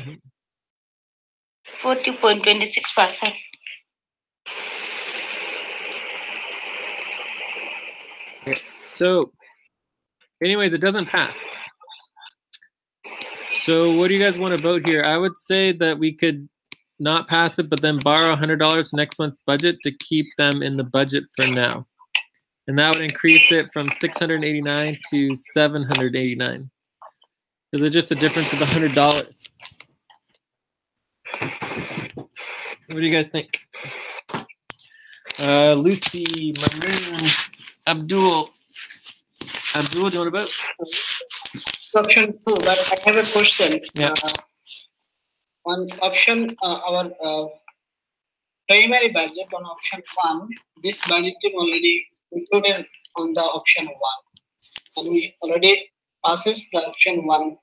40.26%. Okay. So, anyways, it doesn't pass. So what do you guys want to vote here? I would say that we could not pass it, but then borrow $100 next month's budget to keep them in the budget for now. And that would increase it from 689 to 789. Because it's just a difference of $100. What do you guys think? Lucy, Maroon, Abdul. Abdul, do you want to vote? Option 2, but I have a question. Yeah. On option, our primary budget on option 1, this budgeting already included on the option 1. And we already passes the option 1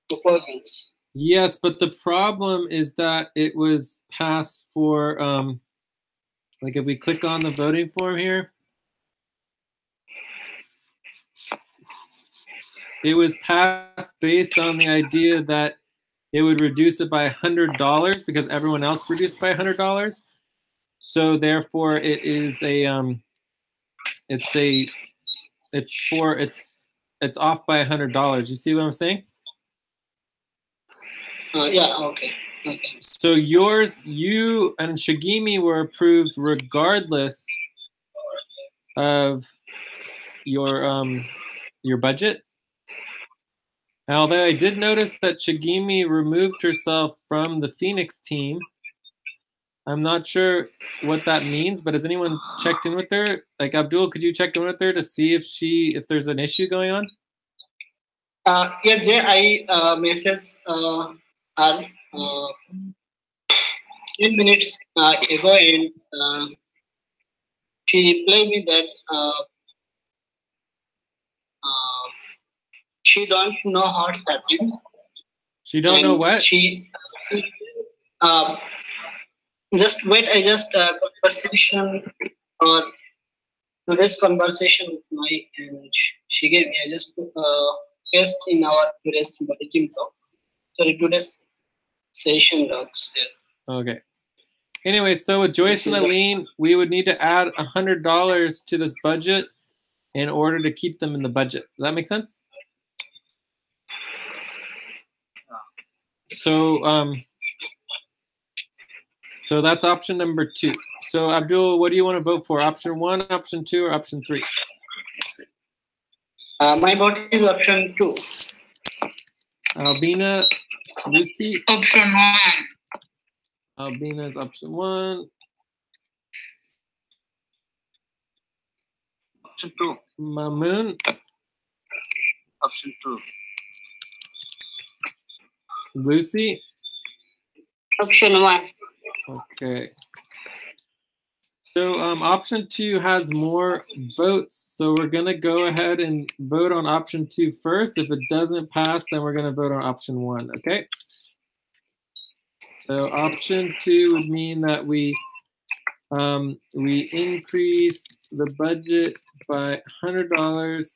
proposals. Yes, but the problem is that it was passed for, like if we click on the voting form here, it was passed based on the idea that it would reduce it by $100 because everyone else reduced by $100. So therefore, it is a it's off by $100. You see what I'm saying? Yeah. Okay. So you and Shigimi were approved regardless of your budget. Although I did notice that Shigimi removed herself from the Phoenix team. I'm not sure what that means, but has anyone checked in with her? Like Abdul, could you check in with her to see if there's an issue going on? Yeah, Jay, I messaged her 10 minutes ago, and she replied me that she don't know how it's happening. She don't know what? She just wait. I just conversation or today's conversation with my, and she gave me. I just paste in our today's budgeting talk. Sorry, today's session docs. Yeah. Okay. Anyway, so with Joyce and Aline, we would need to add $100 to this budget in order to keep them in the budget. Does that make sense? So, so that's option number 2. So Abdul, what do you want to vote for? Option 1, option 2, or option 3? My vote is option 2. Albina, Lucy? Option 1. Albina's option 1. Option 2. Mamoon? Option 2. Lucy? Option 1. Okay. So option 2 has more votes. So we're going to go ahead and vote on option 2 first. If it doesn't pass, then we're going to vote on option 1. Okay. So option 2 would mean that we increase the budget by $100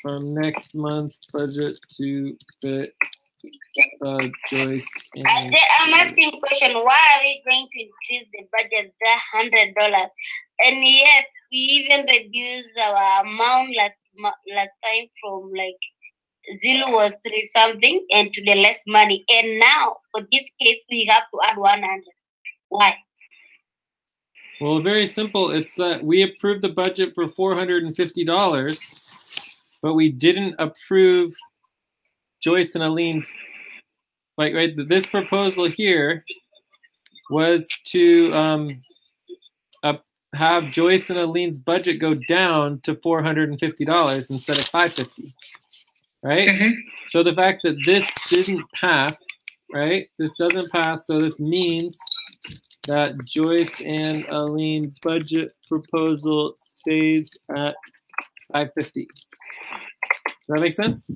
from next month's budget to fit Joyce. I'm asking question, why are we going to increase the budget by $100? And yet we even reduced our amount last time from like Zulu was 3 something and to the less money. And now for this case we have to add 100. Why? Well, very simple. It's that we approved the budget for $450, but we didn't approve Joyce and Aline's, like, right, this proposal here was to have Joyce and Aline's budget go down to $450 instead of $550, right? Mhm. So the fact that this didn't pass, right? This doesn't pass, so this means that Joyce and Aline budget proposal stays at $550. Does that make sense?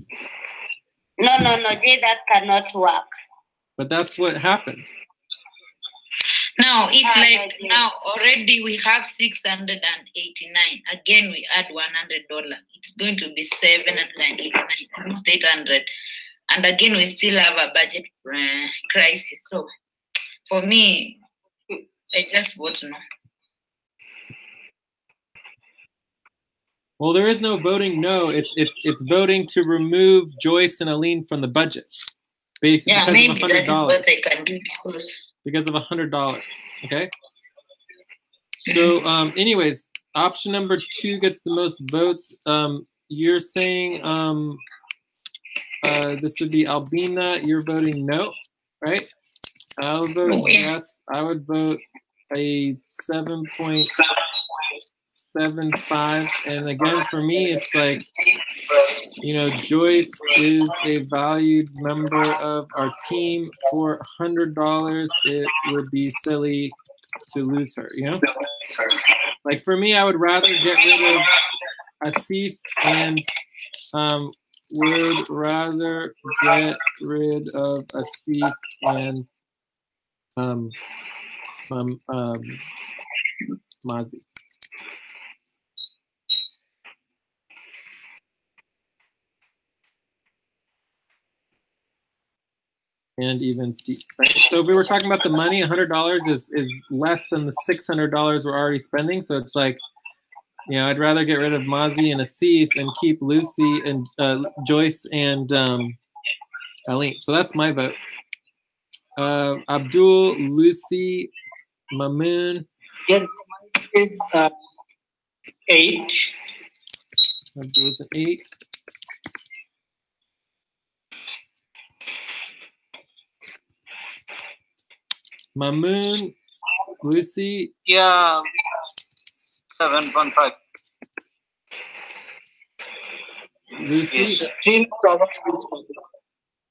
No, Jay, that cannot work. But that's what happened. Now, if Ah, like okay. now already we have 689, again we add $100, it's going to be 789, almost 800, and again we still have a budget crisis. So for me, I just vote no. Well, there is no voting no. It's voting to remove Joyce and Aline from the budget, basically Yeah, because maybe of that is $100. what I can do Because of $100. Okay. So, anyways, option number 2 gets the most votes. You're saying this would be Albina. You're voting no, right? I'll vote yes. I would vote a 7.75. And again, for me, it's like, you know, Joyce is a valued member of our team. For $100, it would be silly to lose her, you know? Like for me, I would rather get rid of Atif and would rather get rid of Asif and Mazi. And even Steve, right? So if we were talking about the money, $100 is less than the $600 we're already spending. So it's like, you know, I'd rather get rid of Mazi and Asif and keep Lucy and Joyce and Aline. So that's my vote. Abdul, Lucy, Mamoon. Yes, is 8. Abdul's an 8. Mamoon, Lucy. Yeah, 7.5. Lucy. Yes. 3 minutes over.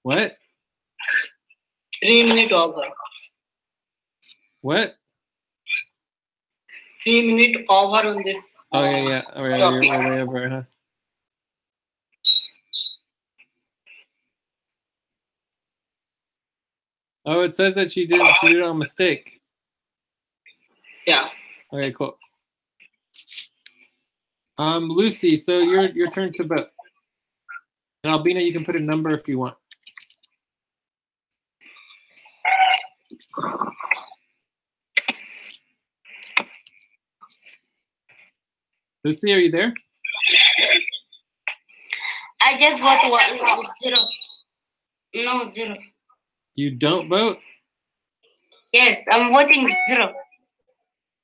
What? 3 minutes over. What? 3 minutes over on this. Oh yeah. All right, you're way over, huh? Oh, it says that she did it on mistake. Yeah. Okay, cool. Lucy, so your turn to vote. And Albina, you can put a number if you want. Lucy, are you there? I just vote 0. No, 0. You don't vote? Yes, I'm voting 0.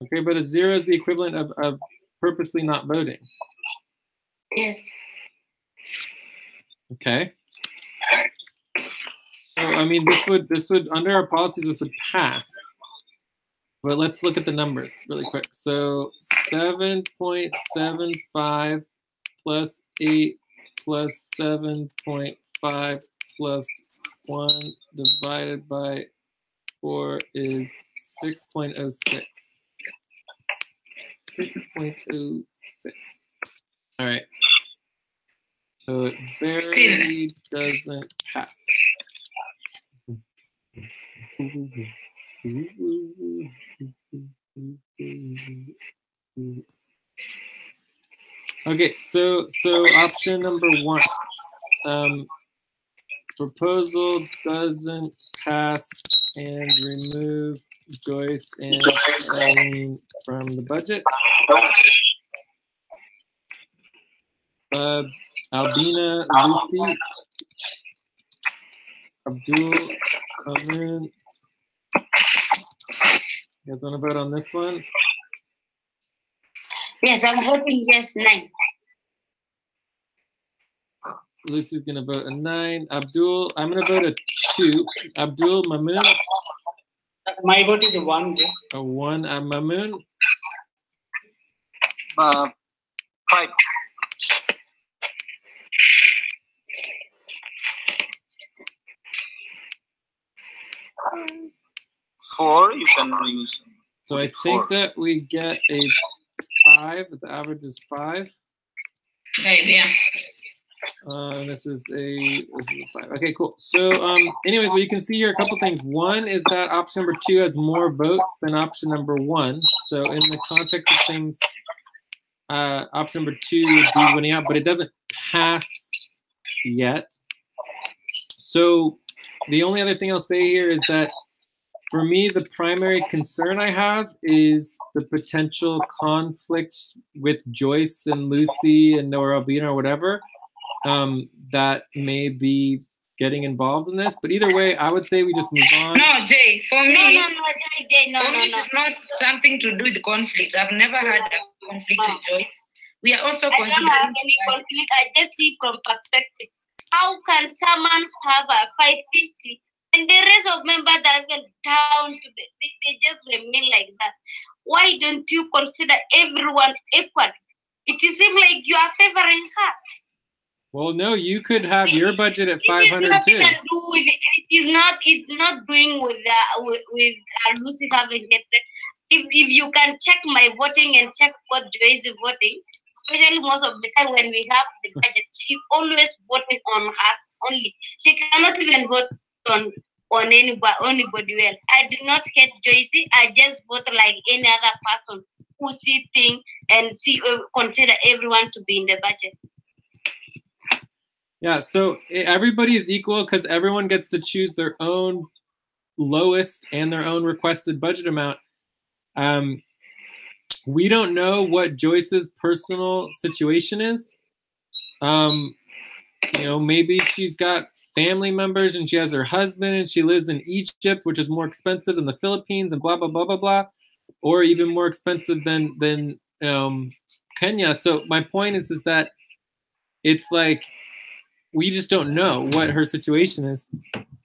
Okay, but a 0 is the equivalent of purposely not voting. Yes. Okay. So I mean, this would under our policies this would pass. But let's look at the numbers really quick. So 7.75 plus 8 plus 7.5 plus 1 divided by 4 is 6.06. 6.06. All right. So it barely doesn't pass. Okay, so option number 1. Proposal doesn't pass and remove Joyce and Aline from the budget. Albina, Lucy, Abdul, Amin. You guys want to vote on this one? Yes, I'm voting yes, 9. Lucy's going to vote a 9. Abdul, I'm going to vote a 2. Abdul, Mamoon. My vote is 1, Jay. A 1 at Mamoon. 5. 4, you can use. So I think that we get a 5. The average is 5. 5, yeah. This is a 5. Okay, cool. So anyways, what you can see here, a couple things. One is that option number 2 has more votes than option number 1. So in the context of things, option number 2 would be winning out, but it doesn't pass yet. So the only other thing I'll say here is that for me, the primary concern I have is the potential conflicts with Joyce and Lucy and Noah Albina or whatever that may be getting involved in this. But either way, I would say we just move on. No, Jay, for me, Jay, for me, it's not something to do with conflict. I've never had a conflict with Joyce. We are also I don't have considering. any conflict. I just see from perspective. How can someone have a 550 and the rest of members that went down to they just remain like that? Why don't you consider everyone equal? It seems like you are favoring her. Well, no, you could have your budget at 500 too. It's not doing with Lucy having it. If you can check my voting and check what Joyce is voting, especially most of the time when we have the budget, she always voted on us only. She cannot even vote on anybody else. I do not hate Joyce. I just vote like any other person who see things and consider everyone to be in the budget. Yeah, so everybody is equal because everyone gets to choose their own lowest and their own requested budget amount. We don't know what Joyce's personal situation is. Maybe she's got family members and she has her husband and she lives in Egypt, which is more expensive than the Philippines and blah, blah, blah, blah, blah, or even more expensive than Kenya. So my point is that it's like, we just don't know what her situation is.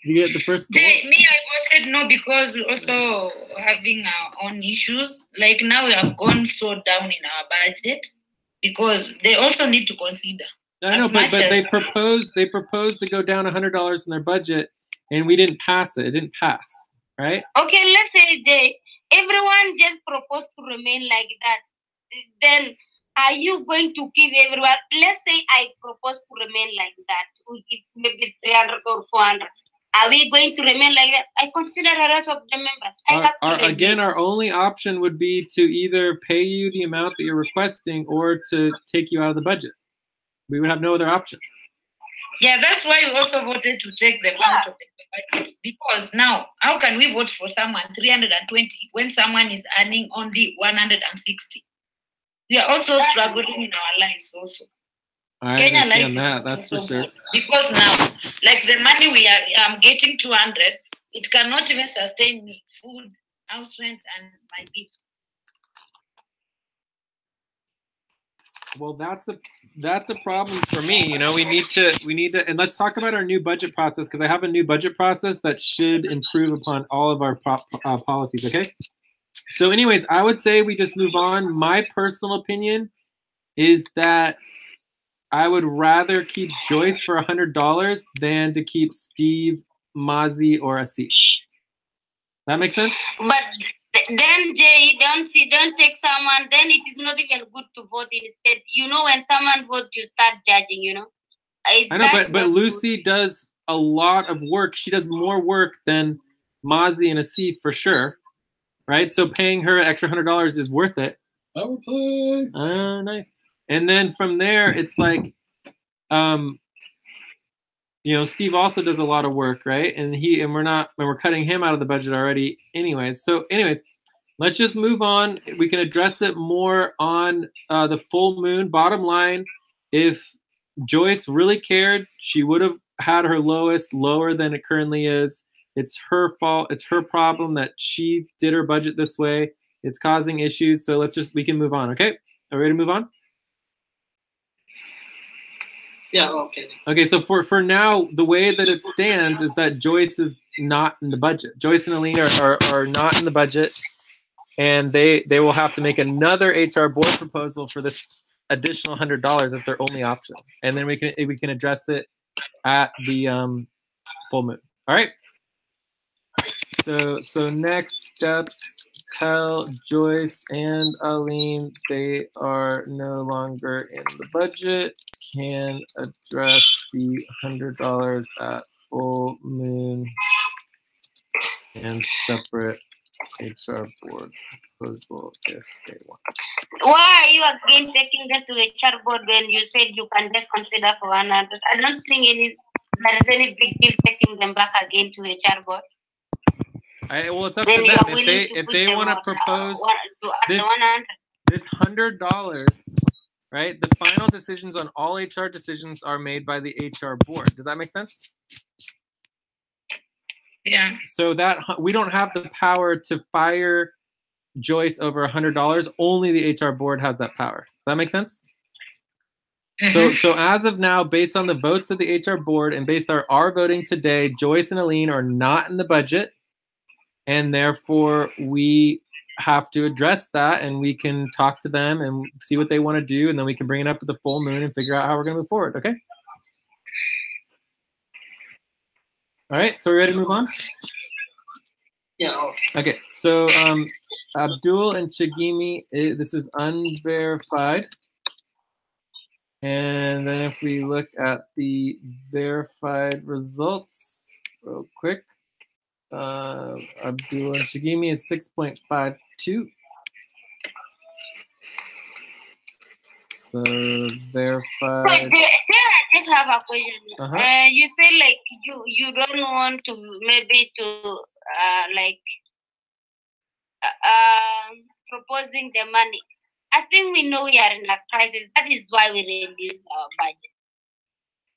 You get the first goal? Jay, me, I voted no because we're also having our own issues. Like now we have gone so down in our budget because they also need to consider. I know, but they proposed to go down $100 in their budget, and we didn't pass it. It didn't pass, right? Okay, let's say everyone just proposed to remain like that. Then are you going to give everyone? Let's say I propose to remain like that. We give maybe 300 or 400. Are we going to remain like that? I consider the rest of the members. Again, our only option would be to either pay you the amount that you're requesting or to take you out of the budget. We would have no other option. Yeah, that's why we also voted to take them out of the budget. Because now, how can we vote for someone 320 when someone is earning only 160? We are also struggling in our lives also. I understand that, that's for sure. Because now, like the money I'm getting 200, it cannot even sustain me, food, house rent, and my bills. Well, that's a problem for me. We need to, and let's talk about our new budget process because I have a new budget process that should improve upon all of our policies. Okay. So anyways, I would say we just move on. My personal opinion is that I would rather keep Joyce for $100 than to keep Steve, Mazi, or Asif. That makes sense? But then, Jay, don't take someone, then it is not even good to vote instead. When someone votes, you start judging, I know, but Lucy does a lot of work. She does more work than Mazi and Asif for sure. Right, so paying her extra $100 is worth it. I would play. Nice. And then from there, it's like, Steve also does a lot of work, right? And we're cutting him out of the budget already, anyways. So, anyways, let's just move on. We can address it more on the full moon. Bottom line, if Joyce really cared, she would have had her lowest lower than it currently is. It's her fault. It's her problem that she did her budget this way. It's causing issues. So we can move on. Okay. Are we ready to move on? Yeah. Okay. Okay. So for now, the way that it stands is that Joyce is not in the budget. Joyce and Aline are not in the budget, and they will have to make another HR board proposal for this additional $100 as their only option, and then we can address it at the full moon. All right. So next steps. Tell Joyce and Aline they are no longer in the budget. Can address the $100 at full moon and separate HR board proposal if they want. Why are you again taking that to HR board when you said you can just consider for 100? I don't think there is any big deal taking them back again to HR board. Well, it's up to them. If they want to propose this $100, right? The final decisions on all HR decisions are made by the HR board. Does that make sense? Yeah. So that we don't have the power to fire Joyce over $100. Only the HR board has that power. Does that make sense? So as of now, based on the votes of the HR board and based on our voting today, Joyce and Aline are not in the budget. And therefore, we have to address that, and we can talk to them and see what they want to do, and then we can bring it up at the full moon and figure out how we're going to move forward, okay? All right, so we're ready to move on? Yeah. Okay, so Abdul and Chagimi, this is unverified. And then if we look at the verified results real quick, Abdul and Chagimi is 6.52. So verified. Wait, I just have a question. You say like you don't want to maybe to proposing the money. I think we know we are in a crisis. That is why we reduce our budget.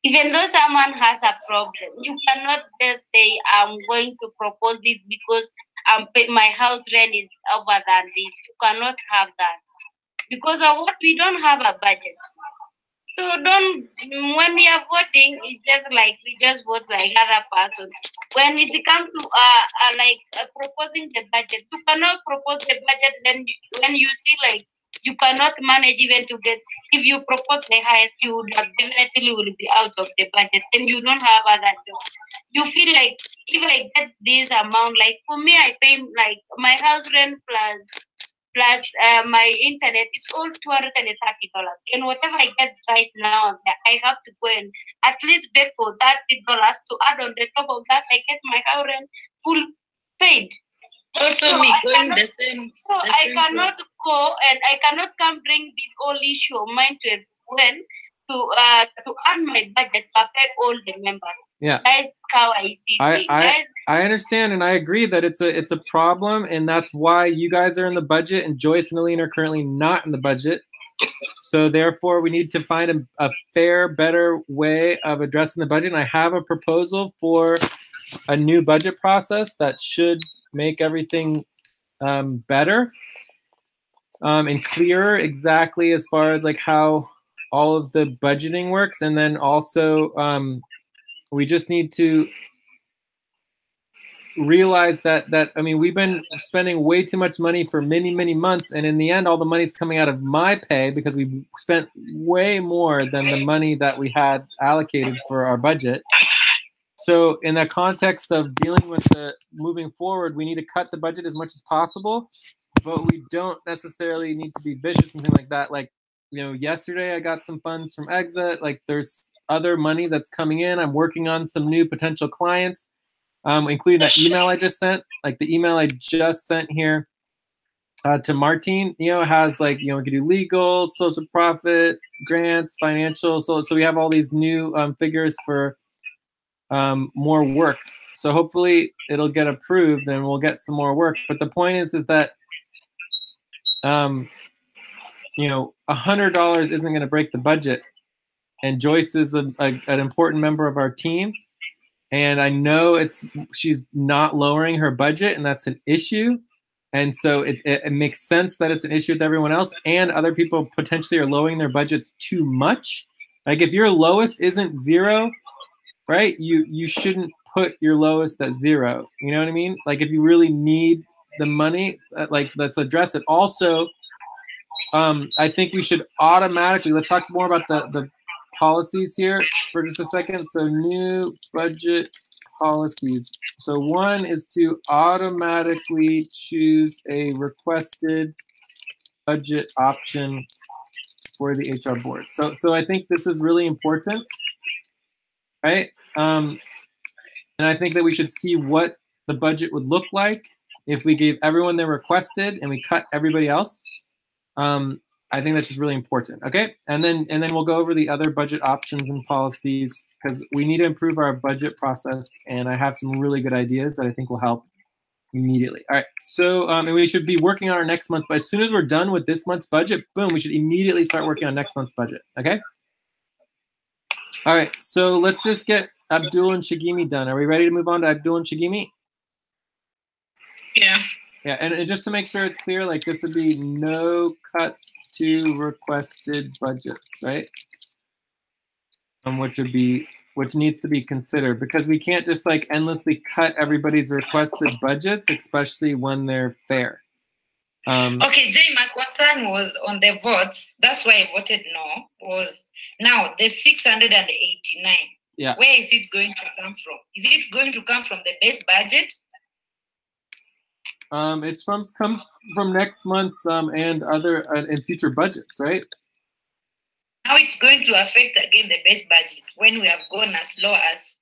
Even though someone has a problem, you cannot just say, I'm going to propose this because my house rent is over than this. You cannot have that. Because of what? We don't have a budget. So when we are voting, it's just like we just vote like other person. When it comes to proposing the budget, you cannot propose the budget when you see like you cannot manage even to get, if you propose the highest, you would have definitely will be out of the budget and you don't have other job. You feel like if I get this amount, like for me, I pay like my house rent plus my internet is all $230. And whatever I get right now, I have to go and at least beg for $30 to add on the top of that. I get my house rent full paid. Also, So me I going cannot- the same. So the I same cannot go and I cannot come bring this whole issue of mine to add my budget to affect all the members. Yeah. That's how I see it. I understand and I agree that it's a problem, and that's why you guys are in the budget and Joyce and Aline are currently not in the budget. So therefore, we need to find a fair, better way of addressing the budget. And I have a proposal for a new budget process that should make everything better and clearer exactly as far as like how all of the budgeting works. And then also we just need to realize that I mean, we've been spending way too much money for many months, and in the end all the money's coming out of my pay because we spent way more than the money that we had allocated for our budget. So in the context of dealing with the moving forward, we need to cut the budget as much as possible, but we don't necessarily need to be vicious and things like that. Like, you know, yesterday I got some funds from Exit. Like, there's other money that's coming in. I'm working on some new potential clients, including that email I just sent. Like the email I just sent here to Martine, you know, has like, you know, we can do legal, social profit, grants, financial. So we have all these new figures for more work. So hopefully it'll get approved and we'll get some more work. But the point is that, you know, $100 isn't going to break the budget. And Joyce is an important member of our team. And I know she's not lowering her budget, and that's an issue. And so it makes sense that it's an issue with everyone else, and other people potentially are lowering their budgets too much. Like if your lowest isn't 0, right? You shouldn't put your lowest at 0. You know what I mean? Like if you really need the money, like let's address it. Also, I think we should automatically, let's talk more about the policies here for just a second. So new budget policies. So one is to automatically choose a requested budget option for the HR board. So I think this is really important, right? And I think that we should see what the budget would look like if we gave everyone their requested and we cut everybody else. I think that's just really important. Okay, and then we'll go over the other budget options and policies because we need to improve our budget process, and I have some really good ideas that I think will help immediately. All right, so and we should be working on our next month, but as soon as we're done with this month's budget, boom, we should immediately start working on next month's budget. Okay. All right, so let's just get Abdul and Shigimi done. Are we ready to move on to Abdul and Shigimi? Yeah. Yeah, and just to make sure it's clear, like this would be no cuts to requested budgets, right? Which needs to be considered because we can't just like endlessly cut everybody's requested budgets, especially when they're fair. Okay, Jay, my concern was on the votes. That's why I voted no. Was now the 689. Yeah. Where is it going to come from? Is it going to come from the base budget? It comes from next month's and other and future budgets, right? How it's going to affect again the base budget when we have gone as low as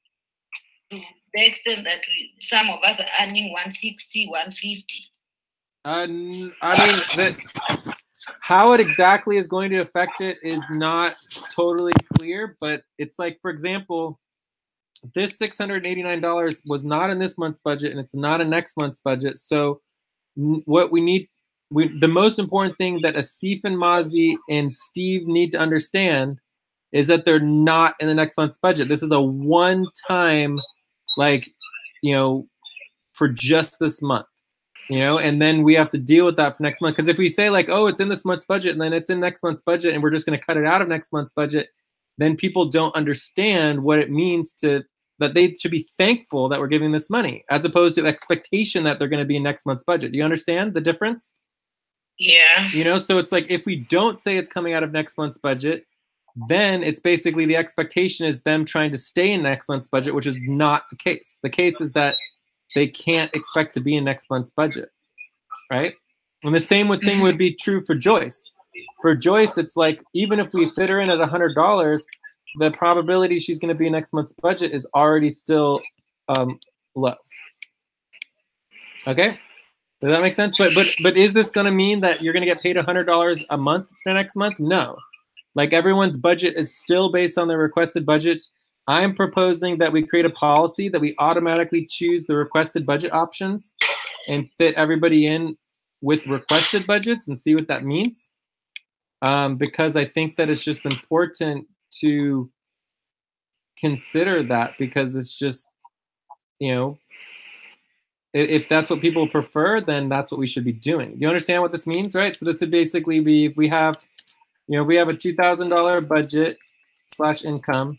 to the extent that some of us are earning 160, 150. I mean, how it exactly is going to affect it is not totally clear, but it's like, for example, this $689 was not in this month's budget, and it's not in next month's budget. So what we need, the most important thing that Asif and Mazi and Steve need to understand is that they're not in the next month's budget. This is a one-time, like, you know, for just this month. You know, and then we have to deal with that for next month. Because if we say like, oh, it's in this month's budget, and then it's in next month's budget, and we're just going to cut it out of next month's budget, then people don't understand what it means to, that they should be thankful that we're giving this money, as opposed to expectation that they're going to be in next month's budget. Do you understand the difference? Yeah. You know, so it's like if we don't say it's coming out of next month's budget, then it's basically the expectation is them trying to stay in next month's budget, which is not the case. The case is that they can't expect to be in next month's budget, right? And the same thing would be true for Joyce. For Joyce, it's like, even if we fit her in at $100, the probability she's going to be in next month's budget is already still low. Okay? Does that make sense? But is this going to mean that you're going to get paid $100 a month for next month? No. Like everyone's budget is still based on their requested budgets. I'm proposing that we create a policy that we automatically choose the requested budget options and fit everybody in with requested budgets and see what that means. Because I think that it's just important to consider that, because it's just, you know, if that's what people prefer, then that's what we should be doing. You understand what this means, right? So this would basically be, if we have, you know, we have a $2,000 budget / income.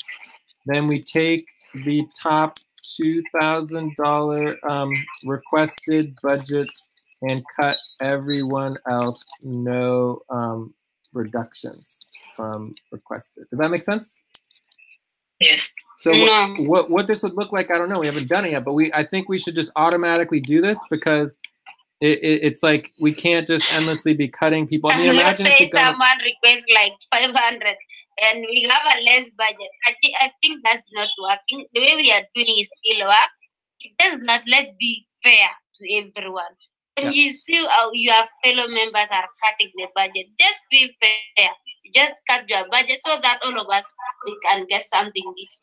Then we take the top $2,000 requested budgets and cut everyone else, no reductions from requested. Does that make sense? Yeah. So what this would look like, I don't know. We haven't done it yet, but I think we should just automatically do this because it's like we can't just endlessly be cutting people. I mean, let's imagine say if someone requests like 500 and we have a less budget. I think that's not working. The way we are doing is still work. It does not be fair to everyone. When you see how your fellow members are cutting the budget, just be fair. Just cut your budget so that all of us we can get something different.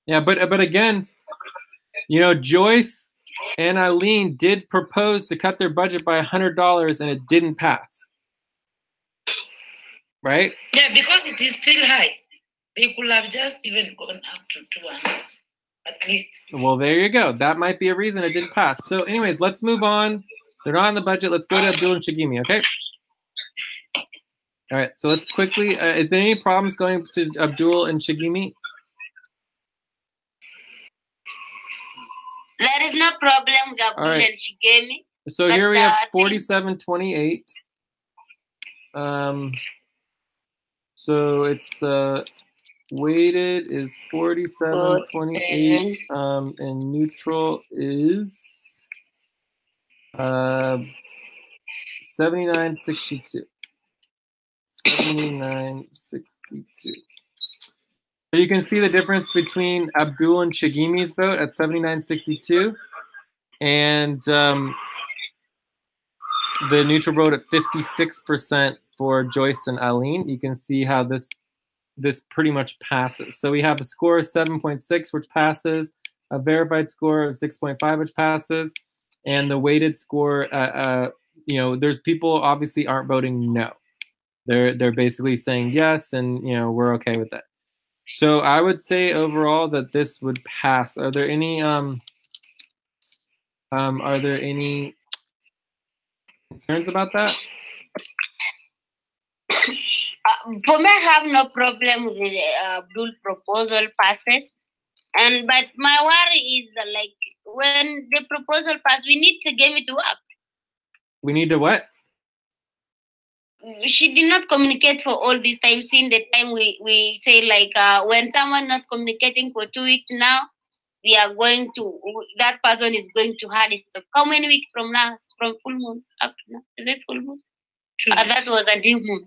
Yeah, but again, you know, Joyce and Eileen did propose to cut their budget by $100 and it didn't pass. Right? Yeah, because it is still high. They could have just even gone up to 200 at least. Well, there you go. That might be a reason it didn't pass. So anyways, let's move on. They're not in the budget. Let's go to Abdul and Shigimi, okay? All right, so let's quickly, is there any problems going to Abdul and Shigimi? There is no problem with Abdul right. and Shigemi. So But here we have the thing- 4728. So it's weighted is 4728. And neutral is 7962. 7962. So you can see the difference between Abdul and Shigimi's vote at 7962 and the neutral vote at 56% for Joyce and Aline. You can see how this pretty much passes. So we have a score of 7.6, which passes, a verified score of 6.5, which passes, and the weighted score, there's people obviously aren't voting no. They're basically saying yes, and we're okay with that. So I would say overall that this would pass. Are there any concerns about that? For me, I have no problem with the Abdul proposal passes. But my worry is like when the proposal passes, we need to get it to work. We need to what? She did not communicate for all this time. Since the time we say like when someone not communicating for 2 weeks now, we are going to, that person is going to hard stuff. How many weeks from now? From full moon up to now? Is it full moon? That was a new moon.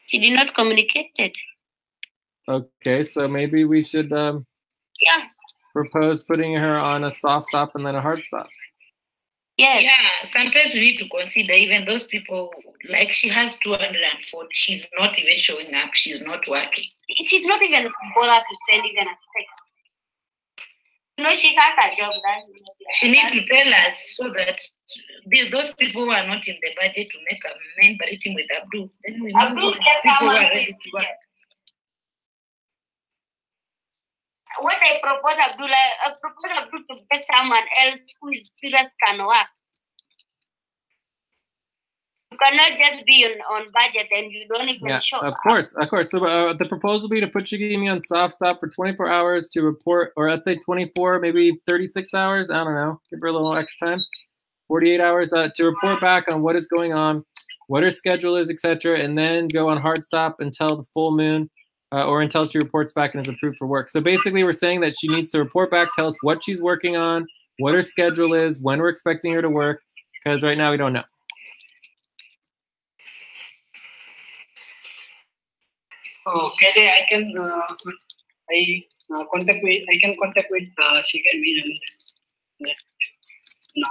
She did not communicate it. Okay, so maybe we should propose putting her on a soft stop and then a hard stop. Yes. Yeah, sometimes we need to consider even those people, like she has 240, she's not even showing up, she's not working. She's not even bothered to send even a text. She has a job. She needs to tell us so that those people who are not in the budget to make a main budgeting with Abdul. Then we know people who are ready to work. What I propose Abdul, I propose Abdul to get someone else who is serious can work. You cannot just be on budget and you don't even show. Of course. So the proposal would be to put Shigemi on soft stop for 24 hours to report, or I'd say 24, maybe 36 hours. I don't know. Give her a little extra time. 48 hours to report back on what is going on, what her schedule is, etc., and then go on hard stop until the full moon. Or until she reports back and is approved for work. So basically we're saying that she needs to report back, tell us what she's working on, what her schedule is, when we're expecting her to work, because right now we don't know. Okay, I can contact with Shigemi now.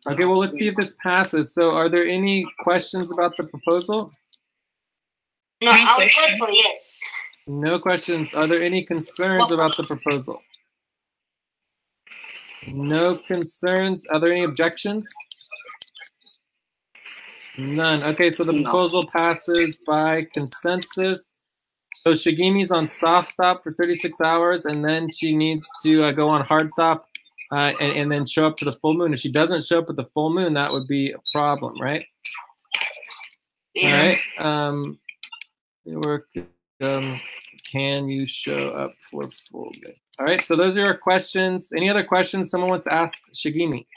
Okay, well, let's see if this passes. So are there any questions about the proposal? No, I'll vote for yes. No questions. Are there any concerns about the proposal? No concerns. Are there any objections? None. Okay, so the proposal passes by consensus. So Shigemi's on soft stop for 36 hours, and then she needs to go on hard stop and then show up to the full moon. If she doesn't show up at the full moon, that would be a problem, right? Yeah. All right. Work. Can you show up for full day? All right, so those are our questions. Any other questions someone wants to ask Shigemi?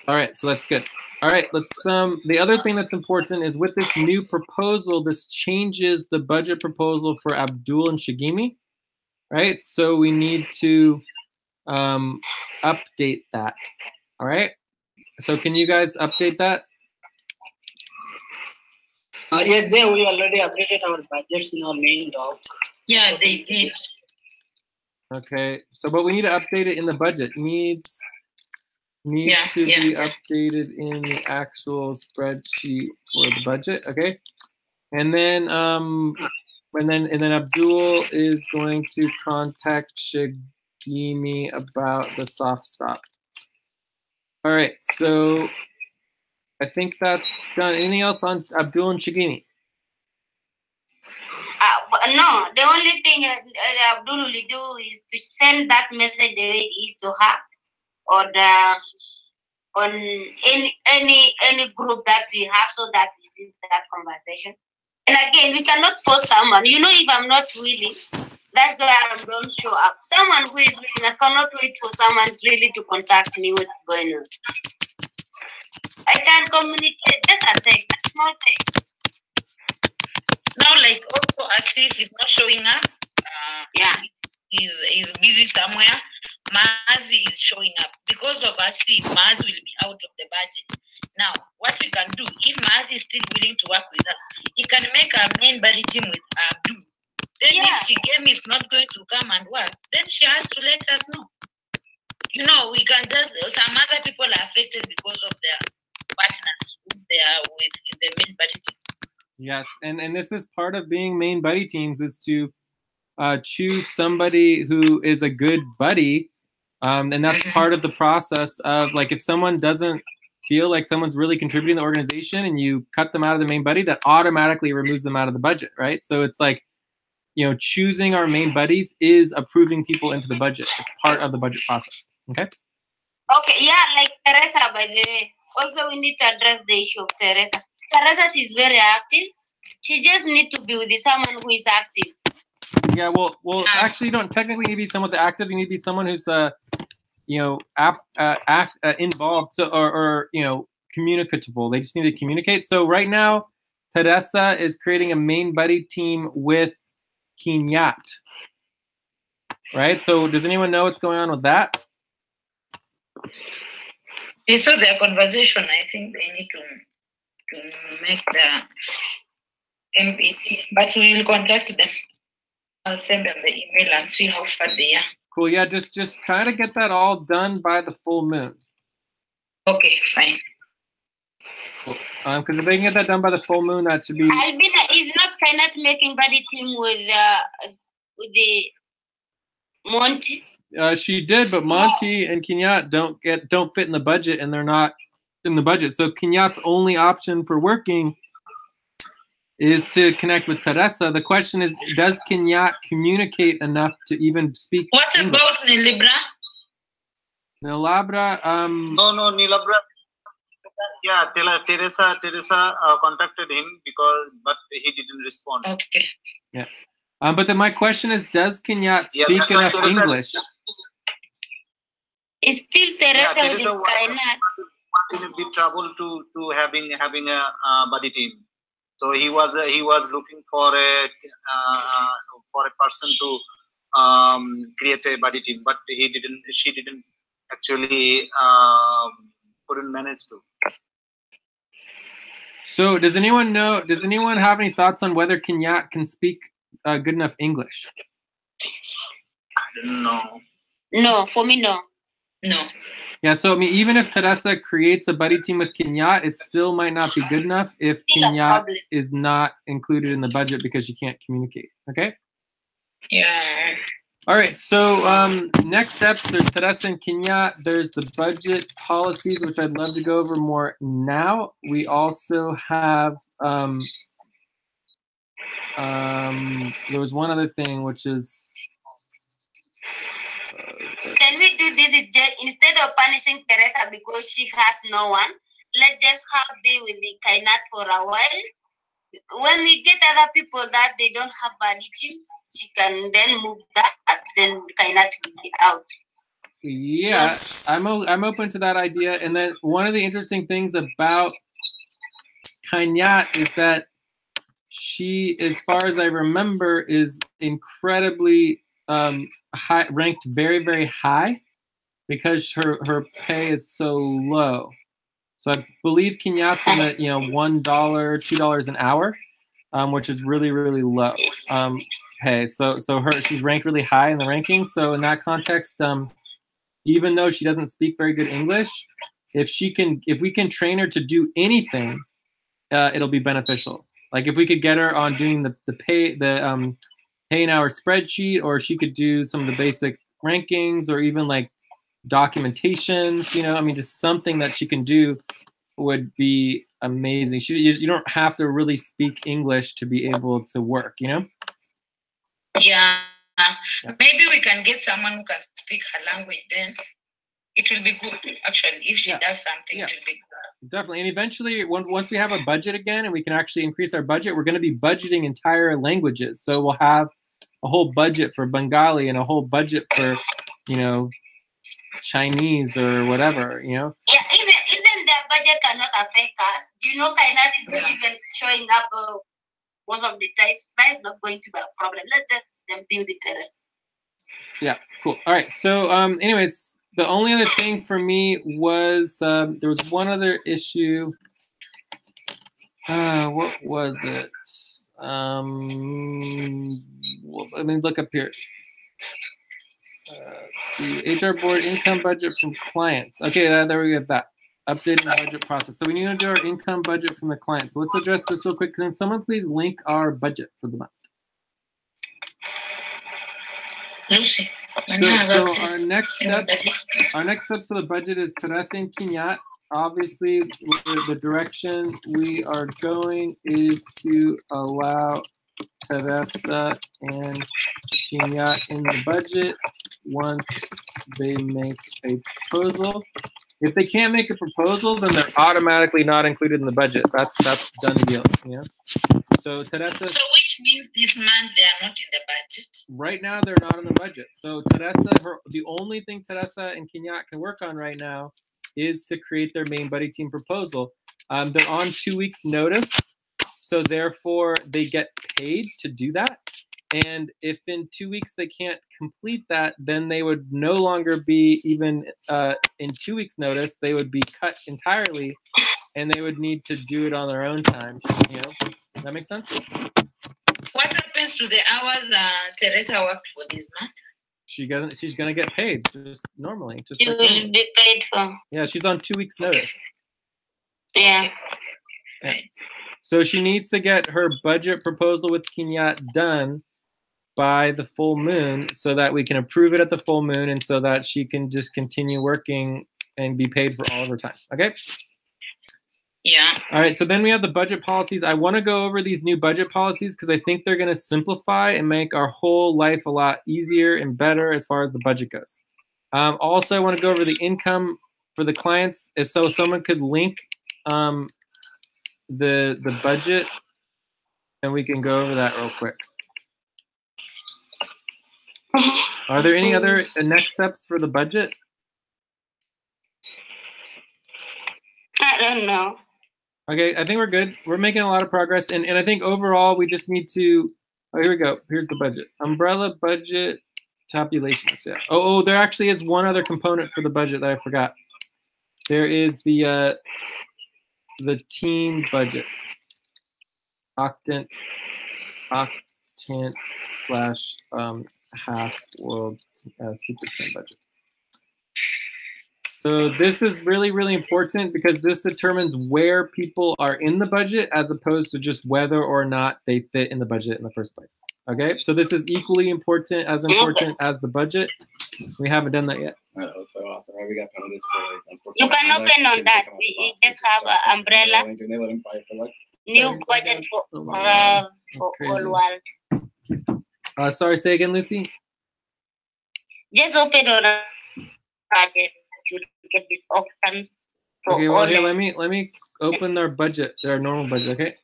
All right, so that's good. All right, let's the other thing that's important is with this new proposal, this changes the budget proposal for Abdul and Shigemi, right? So we need to update that. All right, so can you guys update that? Yeah, we already updated our budgets in our main doc. Yeah, they did. Okay, so but we need to update it in the budget. Needs to be updated in the actual spreadsheet for the budget. Okay, and then Abdul is going to contact Shigemi about the soft stop. All right, so I think that's done. Anything else on Abdul and Shigemi? No, the only thing Abdul will do is to send that message the way it is to her on any group that we have, so that we see that conversation. And again, we cannot force someone. If I'm not willing, That's why I don't show up. Someone who is willing, I cannot wait for someone really to contact me what's going on. I can communicate, just a text, a small text. Now, like also Asif is not showing up. Yeah. He's busy somewhere. Mazi is showing up. Because of Asif, Mazi will be out of the budget. Now, what we can do, if Mazi is still willing to work with us, he can make a main buddy team with Abdul. Then if Kigemi is not going to come and work, then she has to let us know. You know, we can just, some other people are affected because of their partners who they are with in the main buddy teams. Yes, and this is part of being main buddy teams, is to choose somebody who is a good buddy, and that's part of the process of, like, if someone doesn't feel like someone's really contributing to the organization and you cut them out of the main buddy, that automatically removes them out of the budget, right? So it's like, you know, choosing our main buddies is approving people into the budget. It's part of the budget process. Okay? Okay, yeah, like Teresa, by the way. Also, we need to address the issue of Teresa. Teresa, she's very active. She just needs to be with someone who is active. Yeah, well, actually, you don't technically need to be someone that's active. You need to be someone who's, you know, involved, so, or you know, communicable. They just need to communicate. So right now, Teresa is creating a main buddy team with Kinyat. Right? So does anyone know what's going on with that? And so their conversation, I think they need to make the MPT, but we will contact them. I'll send them the email and see how far they are. Cool. Yeah, just try to get that all done by the full moon. Okay, fine. Cool. Because if they can get that done by the full moon, that should be. Albina is not making buddy team with the Monty. She did, but Monty and Kinyat don't fit in the budget, and they're not in the budget. So Kinyat's only option for working is to connect with Teresa. The question is, does Kinyat communicate enough to even speak What English? about Nilibra? Nilabra, No, Nilabra. Yeah, Teresa contacted him but he didn't respond. Okay. Yeah. But then my question is, does Kinyat speak enough English? It's still Teresa with Teresa Kainat. was in big trouble to having a buddy team. So he was looking for a person to create a buddy team, but she didn't actually couldn't manage to. So does anyone know? Does anyone have any thoughts on whether Kinyat can speak good enough English? I don't know. No, for me, no. No. Yeah, so I mean, even if Teresa creates a buddy team with Kinyat, it still might not be good enough if Kinyat is not included in the budget because she can't communicate. Okay? Yeah. All right, so next steps, there's Teresa and Kinyat. There's the budget policies, which I'd love to go over more now. We also have, there was one other thing, which is, Can we do this instead of punishing Teresa because she has no one? Let's just have be with the Kainat for a while. When we get other people that they don't have buddy team, she can then move that, then Kainat will be out. Yeah, yes. I'm open to that idea. And then one of the interesting things about Kainat is that she, as far as I remember, is incredibly ranked very, very high because her pay is so low. So I believe Kinyat's in the $1, $2 an hour, which is really, really low pay. So she's ranked really high in the rankings. So in that context, even though she doesn't speak very good English, if we can train her to do anything, it'll be beneficial. Like if we could get her on doing the pay an hour spreadsheet, or she could do some of the basic rankings, or even like documentations, just something that she can do would be amazing. You don't have to really speak English to be able to work, Yeah. Maybe we can get someone who can speak her language, then it will be good, actually. If she does something, it will be good. Definitely. And eventually, once we have a budget again and we can actually increase our budget, we're going to be budgeting entire languages. So we'll have a whole budget for Bengali and a whole budget for, you know, Chinese or whatever, you know? Yeah, even their budget cannot affect us. You know, Kainati even showing up most of the time, that is not going to be a problem. Let's let them build the terrace. Yeah, cool. All right. So, anyways, the only other thing for me was there was one other issue. What was it? Well, let me look up here. The HR board income budget from clients. Okay, there we have that. Updating the budget process. So we need to do our income budget from the client. So let's address this real quick. Can someone please link our budget for the month? Lucy, So our next step for the budget is Teresa and Kinyat. Obviously, the direction we are going is to allow Teresa and Kinyat in the budget once they make a proposal. If they can't make a proposal, then they're automatically not included in the budget. That's done deal. Yeah. So Teresa. So which means this month they are not in the budget. Right now they're not in the budget. So Teresa, the only thing Teresa and Kinyat can work on right now is to create their main buddy team proposal. They're on 2 weeks notice, so therefore they get paid to do that. And if in 2 weeks they can't complete that, then they would no longer be even in 2 weeks notice. They would be cut entirely, and they would need to do it on their own time. You know, does that make sense? What happens to the hours Teresa worked for this month? She's gonna get paid just normally. Just You like will normal. be paid for. Yeah, she's on 2 weeks notice. Yeah. Yeah. So she needs to get her budget proposal with Kinyat done by the full moon so that we can approve it at the full moon and so that she can just continue working and be paid for all of her time. Okay? Yeah. All right, so then we have the budget policies. I want to go over these new budget policies because I think they're going to simplify and make our whole life a lot easier and better as far as the budget goes. Also, I want to go over the income for the clients. If so, someone could link the budget, and we can go over that real quick. Are there any other next steps for the budget? I don't know. Okay, I think we're good. We're making a lot of progress. And I think overall, we just need to, oh, here we go. Here's the budget. Umbrella budget tabulations. Yeah. Oh, there actually is one other component for the budget that I forgot. There is the team budgets. Octant / half world super team budgets. So this is really, really important because this determines where people are in the budget as opposed to just whether or not they fit in the budget in the first place. Okay, so this is equally important as the budget. We haven't done that yet. Oh, so awesome. Right? We got penalties for You can open on that. We just have an umbrella. They let him fight for like New budget for all world. Sorry, say again, Lucy. Just open on a budget to get this options for Okay, well all. here, let me open their budget, their normal budget. Okay.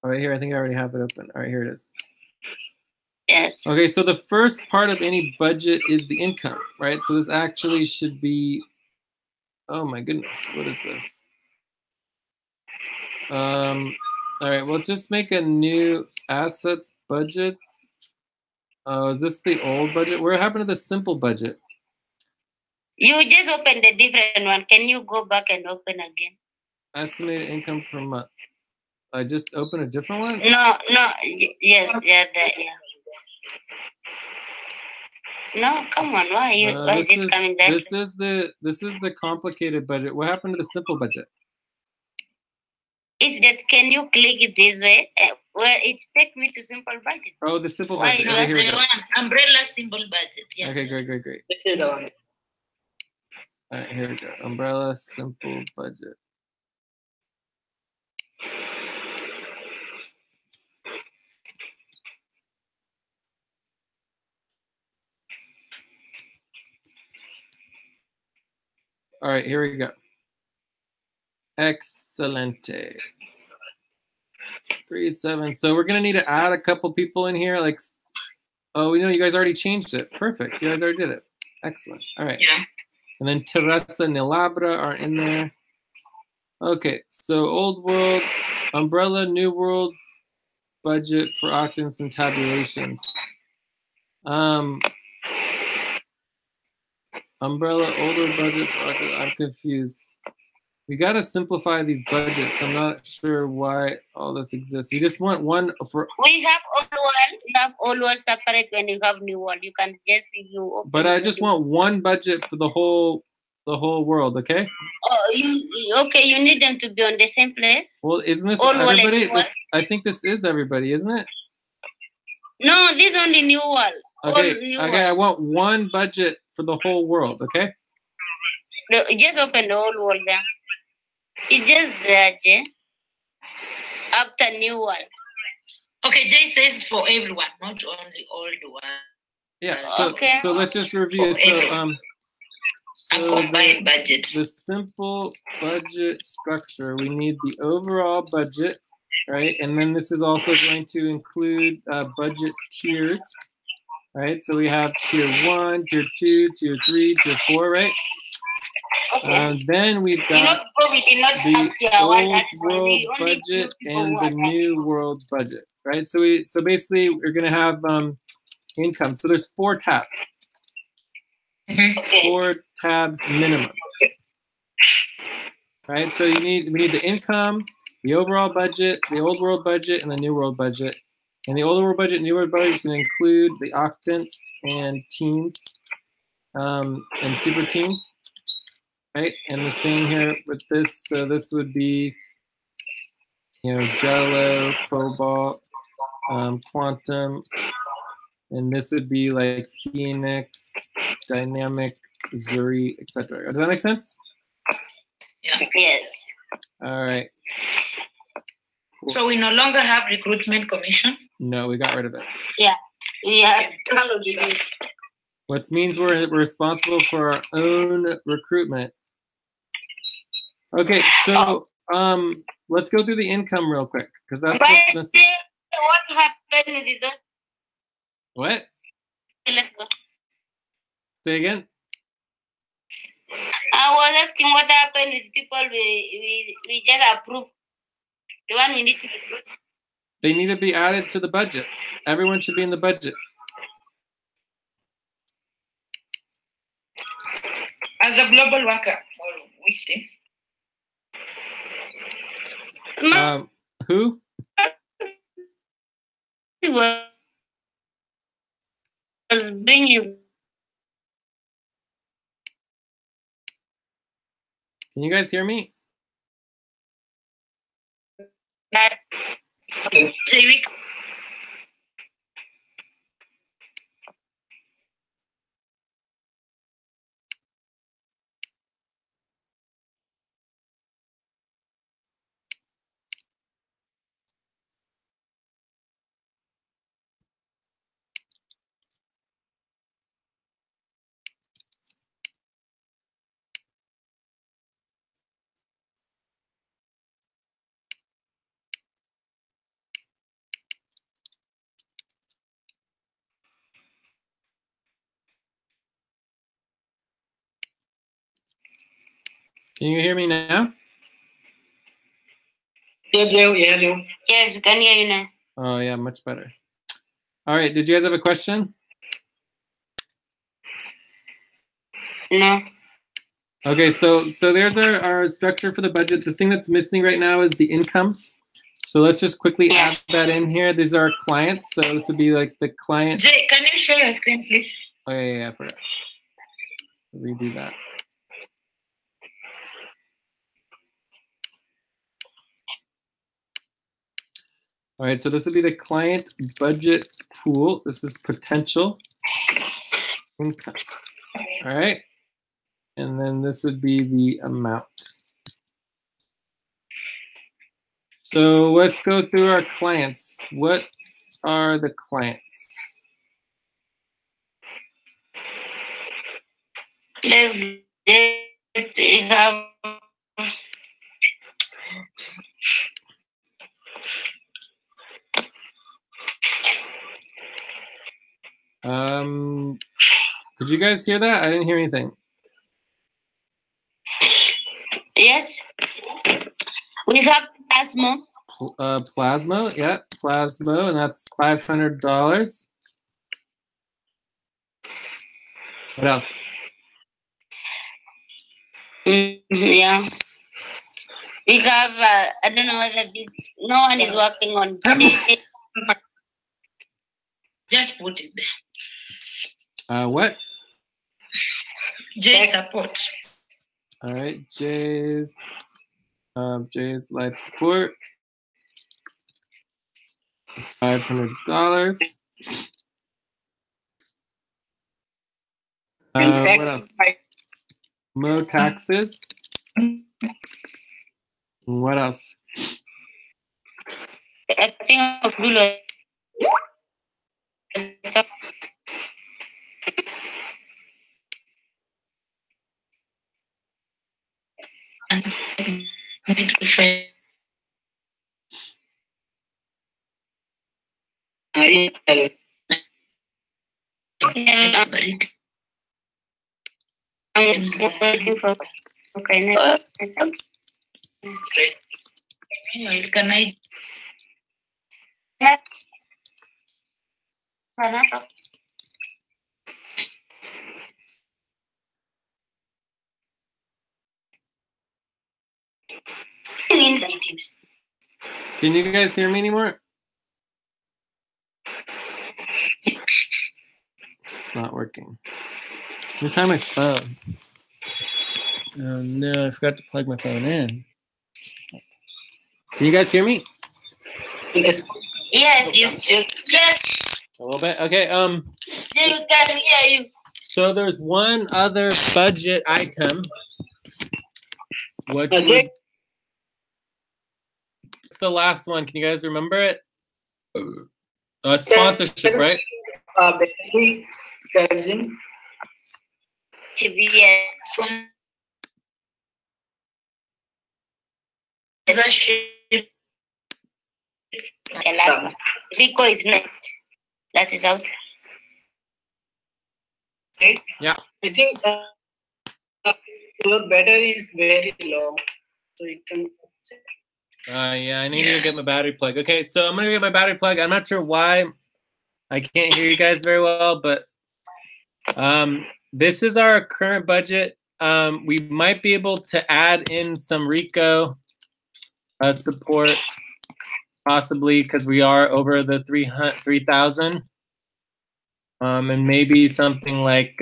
All right, here, I think I already have it open. All right, here it is. Yes. Okay, so the first part of any budget is the income, right? So this actually should be, oh my goodness, what is this? All right, well, let's just make a new assets budget. Is this the old budget? What happened to the simple budget? You just opened the different one. Can you go back and open again? Estimated income per month. I just opened a different one? No. Yes, yeah, that, yeah. No, come on. Why is it coming there? This is the complicated budget. What happened to the simple budget? Is that, can you click it this way? Well, it's take me to simple budget. Oh, the simple Why budget. not? Okay, here we go. Umbrella symbol budget. Yeah. Okay, great. This is the one. All right, here we go. Umbrella simple budget. All right, here we go. Excelente. 387. So we're gonna need to add a couple people in here. Like Oh, we know you guys already changed it. Perfect. You guys already did it. Excellent. All right. Yeah. And then Teresa and Nilabra are in there. Okay, so old world, umbrella, new world, budget for octants and tabulations. Umbrella, older budget for octants. I'm confused. We got to simplify these budgets. I'm not sure why all this exists. We just want one for. We have old world. You have old world separate when you have new world. You can just But I just want one budget for the whole world. Okay. Oh, okay? You need them to be on the same place. Well, isn't this Old world and everybody? new world? I think this is everybody, isn't it? No, this only new world. Okay. All new Okay. I world. want one budget for the whole world. Okay. Just open the old world there. It's just there, Jay. After new world. Okay, Jay says for everyone, not only old one. Yeah. So Okay. so let's just review. For So everyone. A so combined budget. the simple budget structure. We need the overall budget, right? And then this is also going to include budget tiers, right? So we have tier 1, tier 2, tier 3, tier 4, right? Okay. Then we've got before we did not the have tier 1. old That's why world we only budget do people and who the are new world budget, right? So basically we're gonna have income. So there's 4 tabs, okay. 4 tabs minimum, right? So we need the income, the overall budget, the old world budget, and the new world budget. And the old world budget and new world budget is going to include the octants and teams and super teams. Right, and the same here with this. So this would be, Jello, Cobalt, Quantum, and this would be like Phoenix, Dynamic, Zuri, etc. Does that make sense? Yeah. Yes. All right. So we no longer have recruitment commission. No, we got rid of it. Yeah. Which means we're responsible for our own recruitment. Okay, so let's go through the income real quick because that's what's missing. What happened with those? What? Let's go. Say again. I was asking what happened with people we just approved. The one we need to approve. They need to be added to the budget. Everyone should be in the budget. As a global worker, or which team? Who? Was bringing. Can you guys hear me? That Can you hear me now? Yes, Jay, we hear you. yes, we can hear you now. Oh yeah, much better. All right, did you guys have a question? No. Okay, so there's our structure for the budget. The thing that's missing right now is the income. So let's just quickly add that in here. These are our clients. So this would be like the client. Jay, can you share your screen, please? Oh yeah, I forgot. Redo that. All right, so this would be the client budget pool. This is potential income. All right, and then this would be the amount. So let's go through our clients. What are the clients? Let's have Could you guys hear that? I didn't hear anything. Yes. We have Plasma. Plasma, yeah, Plasma, and that's $500. What else? Yeah. We have, I don't know whether this, no one is working on it. Just put it there. What? J support. All right, Jay's life support. $500. What else? Mo taxes. What else? I think Abdullah. I'm waiting for. Okay, Can I? Can you guys hear me anymore? It's not working. Let me try my phone. Oh no, I forgot to plug my phone in. Can you guys hear me? Yes, yes. A little bit. Okay. You can hear you. So there's one other budget item. What's the last one? Can you guys remember it? It's sponsorship, right? Okay, last one. Rico is next. That is out. Okay. Yeah. I think your battery is very low, so you can. Yeah, I need to get my battery plug. Okay, so I'm gonna get my battery plug. I'm not sure why I can't hear you guys very well, but this is our current budget. We might be able to add in some Rico support, possibly because we are over the 3,000, and maybe something like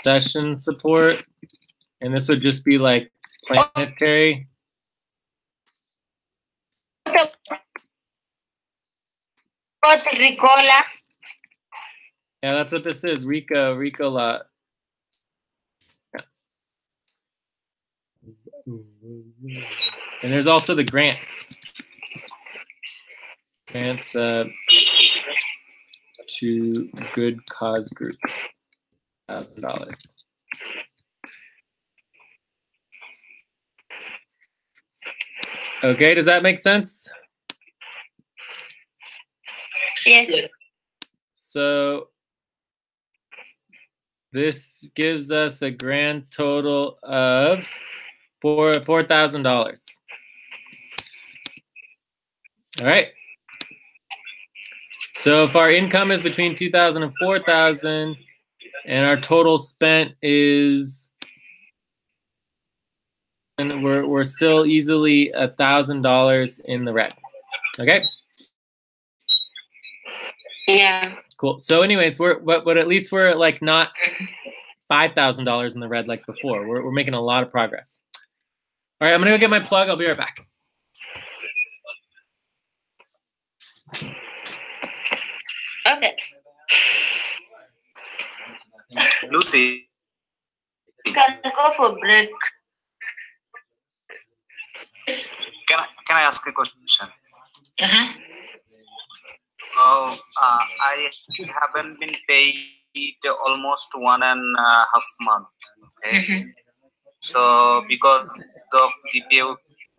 session support, and this would just be like planetary. Ricola. Yeah, that's what this is. Rico lot. Yeah. And there's also the grants. Grants to Good Cause Group. $1,000. Okay, does that make sense? Yes. So this gives us a grand total of $4,000. All right. So if our income is between 2,000 and 4,000, and our total spent is, and we're still easily $1,000 in the red. Okay. Yeah. Cool. So anyways, but at least we're like not $5,000 in the red like before. We're making a lot of progress. All right, I'm gonna go get my plug. I'll be right back. Okay. Lucy, You can go for break. can I ask a question? Uh-huh. I haven't been paid almost 1.5 months. Okay. Mm-hmm. So because of the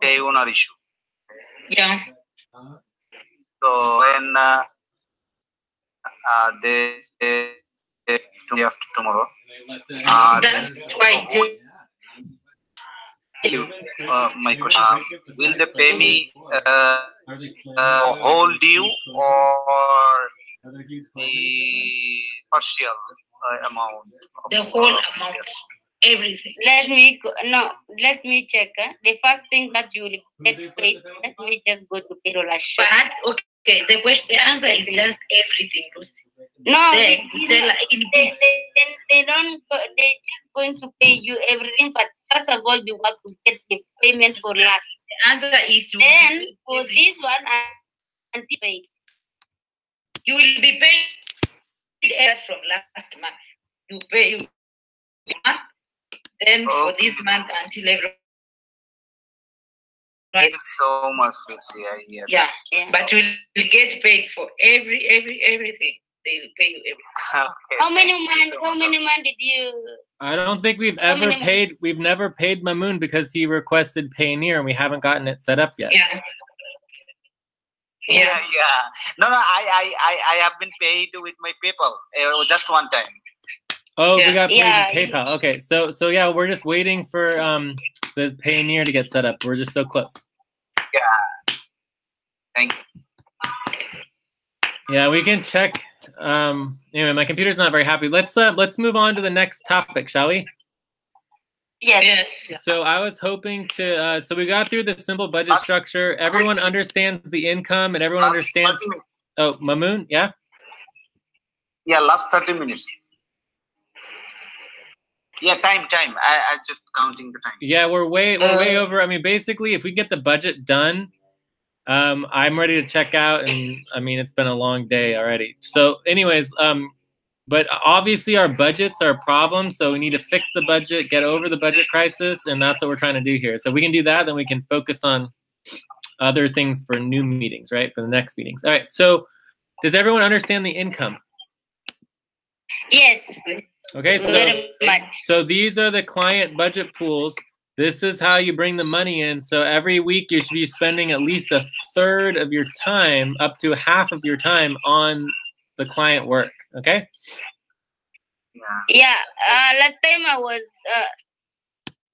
pay owner issue. Yeah. So So when they after tomorrow, That's why my question: will they pay me whole due or the partial amount? the whole amount, everything. Let me check. The first thing that you will get paid, let me just go to payroll and check. But okay, the answer is just everything, Lucy. No, They they don't. They just going to pay you everything, but first of all, you have to get the payment for last. The answer is Then for this one, until paid. you will be paid from last month. You pay month, then for this month until every. Thank you so much, Lucy. I hear Yeah, Yeah. but you will get paid for everything. They will pay you everything. Okay, How many thank you months? so How much. many months did you? I don't think we've How ever many paid. months? We've never paid Mamoon because he requested Payoneer, and we haven't gotten it set up yet. Yeah. Yeah. No, I have been paid with my PayPal just one time. Oh, Yeah. we got paid Yeah, with PayPal. Okay, so yeah, we're just waiting for the Payoneer to get set up. We're just so close. Thank you. Yeah, we can check. Anyway, my computer's not very happy. Let's move on to the next topic, shall we? Yes. So I was hoping to. So we got through the simple budget structure. Everyone understands the income, and everyone understands. 30 minutes. Oh, Mamoon, yeah. Yeah, last 30 minutes. Yeah, time. I just counting the time. Yeah, we're way over. I mean, basically, if we get the budget done, I'm ready to check out, and I mean, it's been a long day already. So, anyways, but obviously our budgets are a problem, so we need to fix the budget, get over the budget crisis, and that's what we're trying to do here. So if we can do that, then we can focus on other things for new meetings, right? For the next meetings. All right. So, does everyone understand the income? Yes. Okay. Very much. So these are the client budget pools. This is how you bring the money in. So every week you should be spending at least a third of your time, up to half of your time on the client work. Okay. Yeah. Last time I was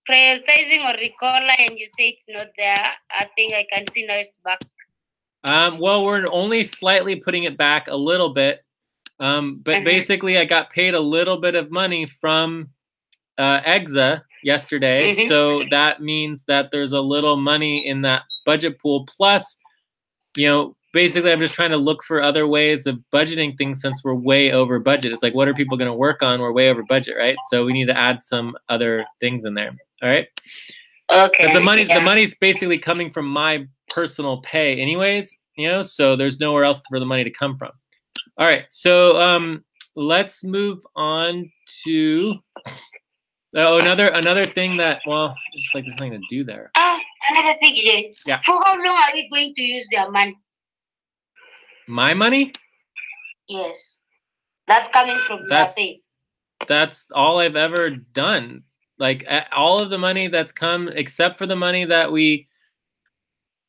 prioritizing or recaller, and you say it's not there. I think I can see now it's back. Well, we're only slightly putting it back a little bit. But basically, I got paid a little bit of money from EXA yesterday. So that means that there's a little money in that budget pool. Plus, you know, basically, I'm just trying to look for other ways of budgeting things since we're way over budget. It's like, what are people going to work on? We're way over budget, right? So we need to add some other things in there. All right. Okay. The money's basically coming from my personal pay, anyways. You know, so there's nowhere else for the money to come from. All right, so let's move on to another thing that, well, it's like there's nothing to do there. Another thing, Yeah. For how long are we going to use your money? My money? Yes. That's coming from your pay. That's all I've ever done. Like all of the money that's come, except for the money that we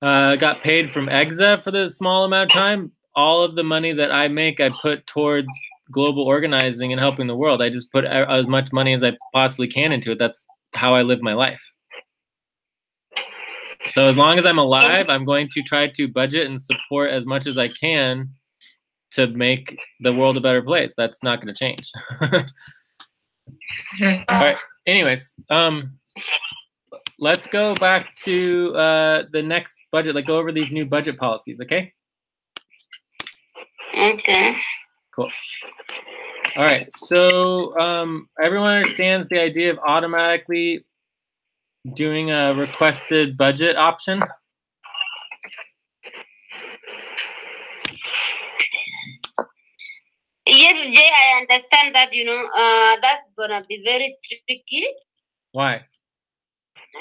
got paid from EXA for the small amount of time. All of the money that I make, I put towards global organizing and helping the world. I just put as much money as I possibly can into it. That's how I live my life. So as long as I'm alive, I'm going to try to budget and support as much as I can to make the world a better place. That's not going to change. All right. Anyways, let's go back to the next budget. Like, go over these new budget policies, okay? Okay. Cool. All right. So everyone understands the idea of automatically doing a requested budget option? Yes, Jay, I understand that, that's gonna be very tricky. Why?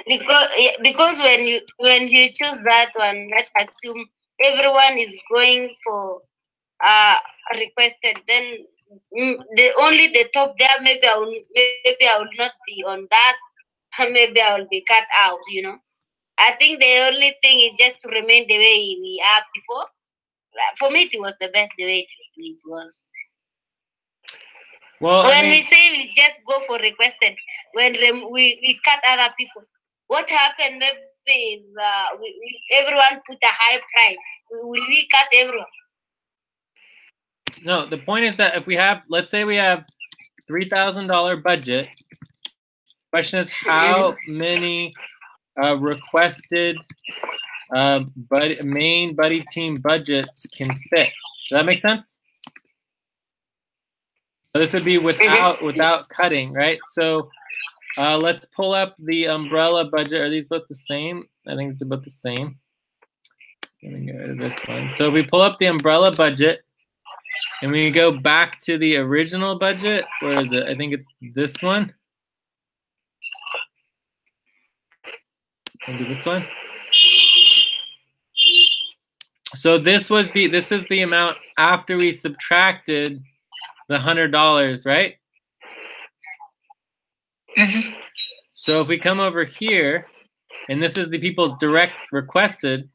Because when you choose that one, let's assume everyone is going for requested, then the top there, maybe I will not be on that, maybe I will be cut out, I think the only thing is just to remain the way we are before. For me, it was the best the way it was. Well, When we say we just go for requested, when we cut other people, what happened? Maybe everyone put a high price. Will we cut everyone? no, the point is that if we have, let's say we have $3,000 budget. Question is how many requested main buddy team budgets can fit. Does that make sense? So this would be without cutting, right? So let's pull up the umbrella budget. Are these both the same? I think it's about the same. Let me get rid of this one. So if we pull up the umbrella budget and we go back to the original budget, where is it? I think it's this one. Maybe this one. So this is the amount after we subtracted the $100, right? Mm-hmm. So if we come over here, and this is the people's direct requested,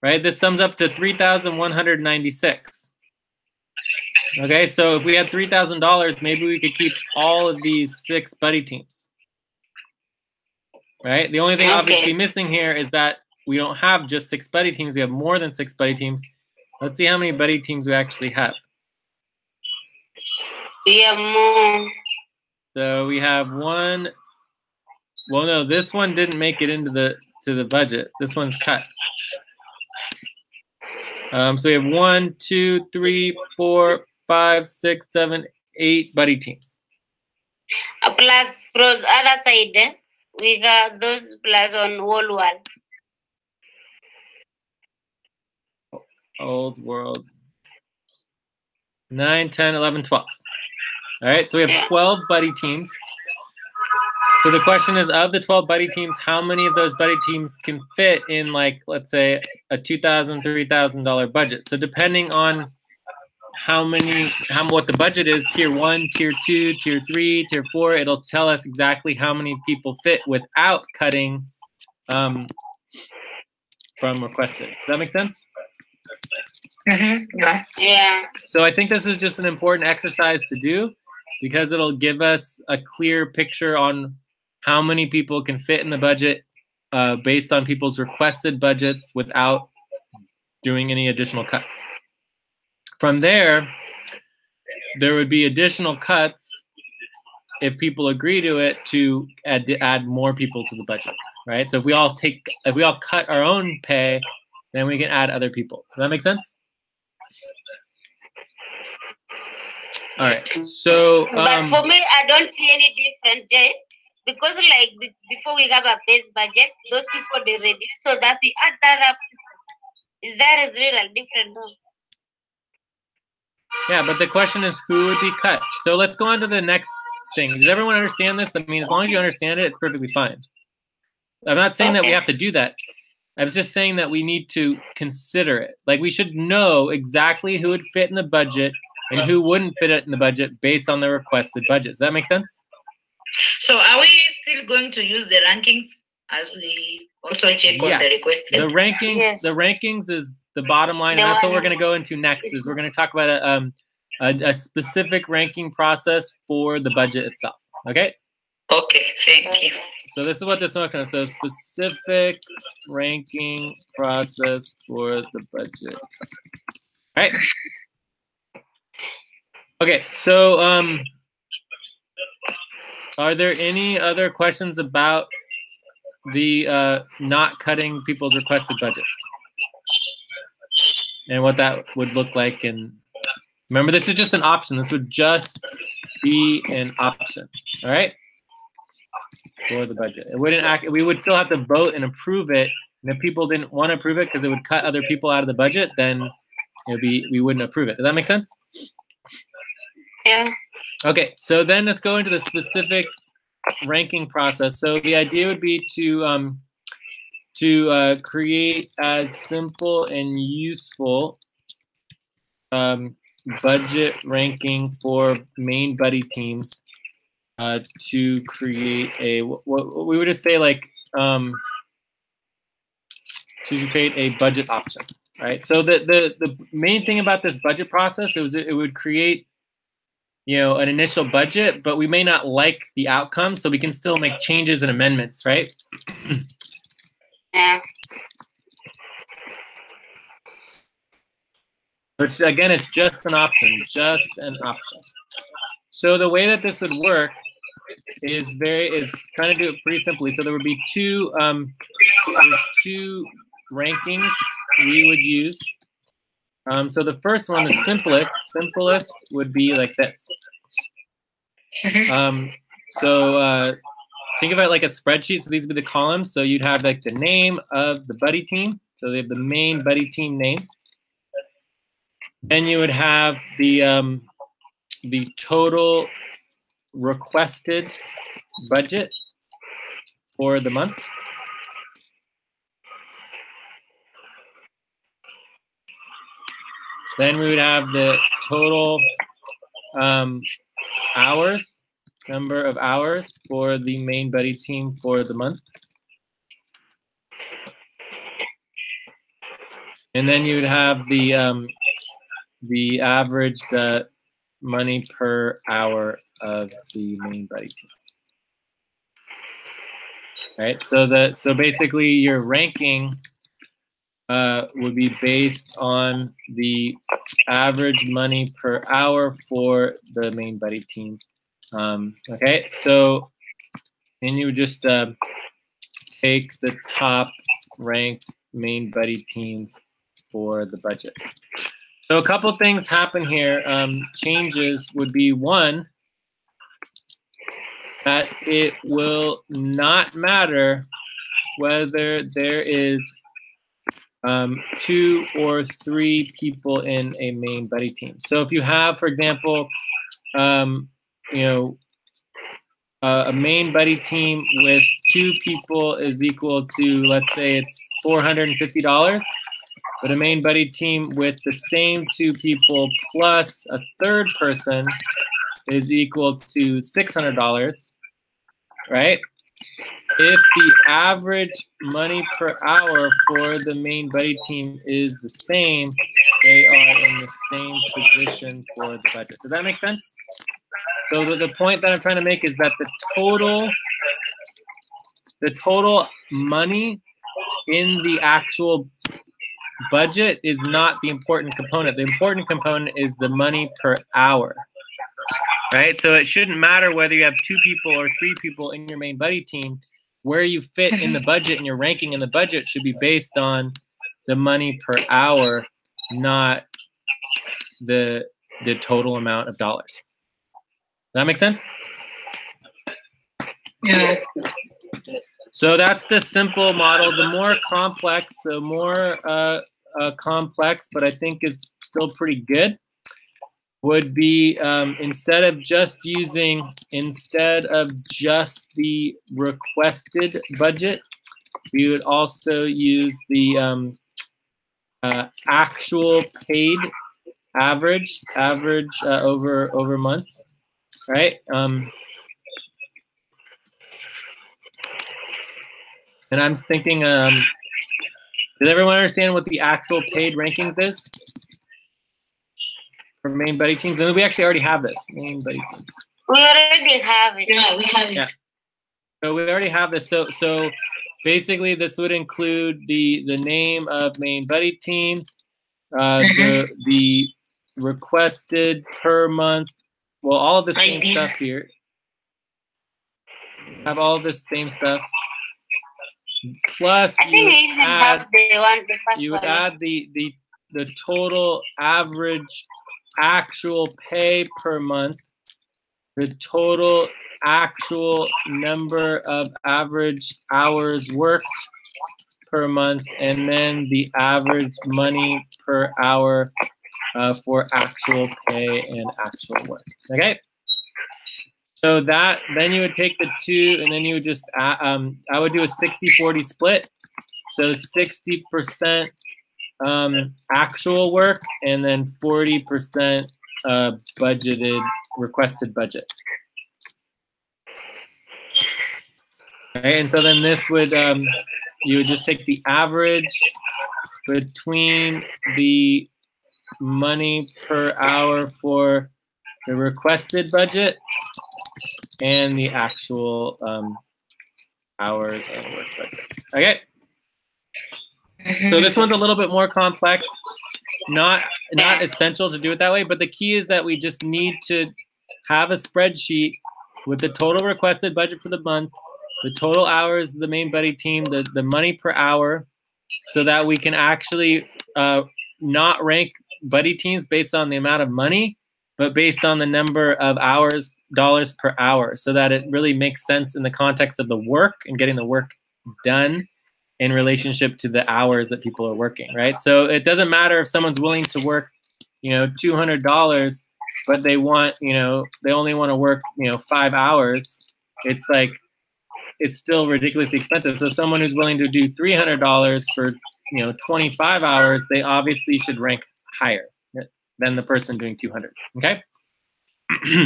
right? This sums up to $3,196. Okay, so if we had $3,000, maybe we could keep all of these 6 buddy teams, right? The only thing obviously missing here is that we don't have just 6 buddy teams. We have more than 6 buddy teams. Let's see how many buddy teams we actually have. We have more. So we have one. Well, no, this one didn't make it into the budget. This one's cut. So we have 1, 2, 3, 4, 5, 6, 7, 8 buddy teams. Plus other side, we got those plus on whole one. Old world. 9, 10, 11, 12. All right, so we have 12 buddy teams. So the question is, of the 12 buddy teams, how many of those buddy teams can fit in, like, let's say, a $2,000, $3,000 budget? So depending on what the budget is, tier 1, tier 2, tier 3, tier 4, it'll tell us exactly how many people fit without cutting from requested. Does that make sense? Mm-hmm. Yeah. So I think this is just an important exercise to do because it'll give us a clear picture on how many people can fit in the budget based on people's requested budgets without doing any additional cuts. From there would be additional cuts if people agree to it to add more people to the budget, right? So if we all cut our own pay, then we can add other people. Does that make sense? All right. So, but for me, I don't see any difference, Jay, because like before we have a base budget, those people they reduce so that we add that up. That is really different. No? Yeah, but the question is who would be cut. So let's go on to the next thing. Does everyone understand this? I mean, as long as you understand it, it's perfectly fine. I'm not saying that we have to do that. I'm just saying that we need to consider it. Like we should know exactly who would fit in the budget and who wouldn't fit it in the budget based on the requested budget. Does that make sense? So are we still going to use the rankings as we also check on the requested? The rankings is the bottom line, and that's what we're going to go into next. Is we're going to talk about a specific ranking process for the budget itself. Okay. Okay. Thank you. So this is what this one is. So specific ranking process for the budget. All right. Okay. So are there any other questions about the not cutting people's requested budgets and what that would look like? And remember, this is just an option. This would just be an option. All right. For the budget, it wouldn't. We would still have to vote and approve it. And if people didn't want to approve it because it would cut other people out of the budget, then we wouldn't approve it. Does that make sense? Yeah. Okay. So then let's go into the specific ranking process. So the idea would be to create as simple and useful budget ranking for main buddy teams. To create a what we would just say like to create a budget option. right? So the main thing about this budget process is it would create, you know, an initial budget, but we may not like the outcome, so we can still make changes and amendments, right? Yeah. Which again, it's just an option, So the way that this would work is trying to do it pretty simply. So there would be two rankings we would use. So the first one, the simplest would be like this. So think of it like a spreadsheet. So these would be the columns. So you'd have like the name of the buddy team. So they have the main buddy team name. Then you would have the total requested budget for the month. Then we would have the total hours, number of hours for the main buddy team for the month. And then you would have the average, the money per hour of the main buddy team. Right. So basically your ranking would be based on the average money per hour for the main buddy team. Okay, so then you would just take the top ranked main buddy teams for the budget. So a couple things happen here. Changes would be one, that it will not matter whether there is 2 or 3 people in a main buddy team. So if you have, for example, you know, a main buddy team with 2 people is equal to, let's say it's $450, but a main buddy team with the same 2 people plus a third person is equal to $600, right? If the average money per hour for the main buddy team is the same, they are in the same position for the budget. Does that make sense? So the point that I'm trying to make is that the total money in the actual budget is not the important component. The important component is the money per hour, right? So it shouldn't matter whether you have 2 people or 3 people in your main buddy team. Where you fit in the budget and your ranking in the budget should be based on the money per hour, not the total amount of dollars. Does that make sense? Yes. So that's the simple model. The more complex, complex, but I think is still pretty good, would be instead of just the requested budget, we would also use the actual paid average over months, right? And I'm thinking, does everyone understand what the actual paid rankings is for main buddy teams? And we actually already have this, main buddy teams. We already have it. Yeah, we have it. Yeah. So we already have this. So basically, this would include the name of main buddy team, the requested per month. Well, all of the same stuff here. Have all of this same stuff. Plus, you would add the total average actual pay per month, the total actual number of average hours worked per month, and then the average money per hour for actual pay and actual work. Okay. So then you would take the 2, and then you would just, I would do a 60-40 split. So 60% actual work, and then 40% requested budget. Okay, and so then this would, you would just take the average between the money per hour for the requested budget and the actual hours of work budget. Okay. So this one's a little bit more complex. Not essential to do it that way, but the key is that we just need to have a spreadsheet with the total requested budget for the month, the total hours of the main buddy team, the money per hour, so that we can actually not rank buddy teams based on the amount of money, but based on the number of hours, dollars per hour, so that it really makes sense in the context of the work and getting the work done in relationship to the hours that people are working, right? So it doesn't matter if someone's willing to work, $200, but they want, they only want to work, 5 hours. It's like, it's still ridiculously expensive. So someone who's willing to do $300 for, 25 hours, they obviously should rank higher than the person doing 200. Okay.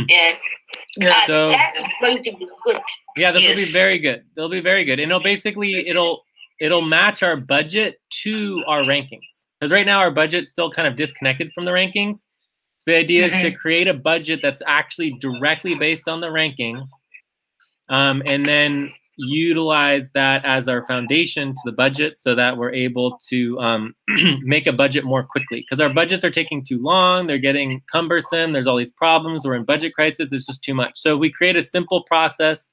Yes. So that's going to be good. Yeah, this will be very good. They'll be very good, and it'll match our budget to our rankings. Because right now our budget's still kind of disconnected from the rankings. So the idea is to create a budget that's actually directly based on the rankings, and then utilize that as our foundation to the budget so that we're able to make a budget more quickly. Because our budgets are taking too long. They're getting cumbersome. There's all these problems. We're in budget crisis. It's just too much. So we create a simple process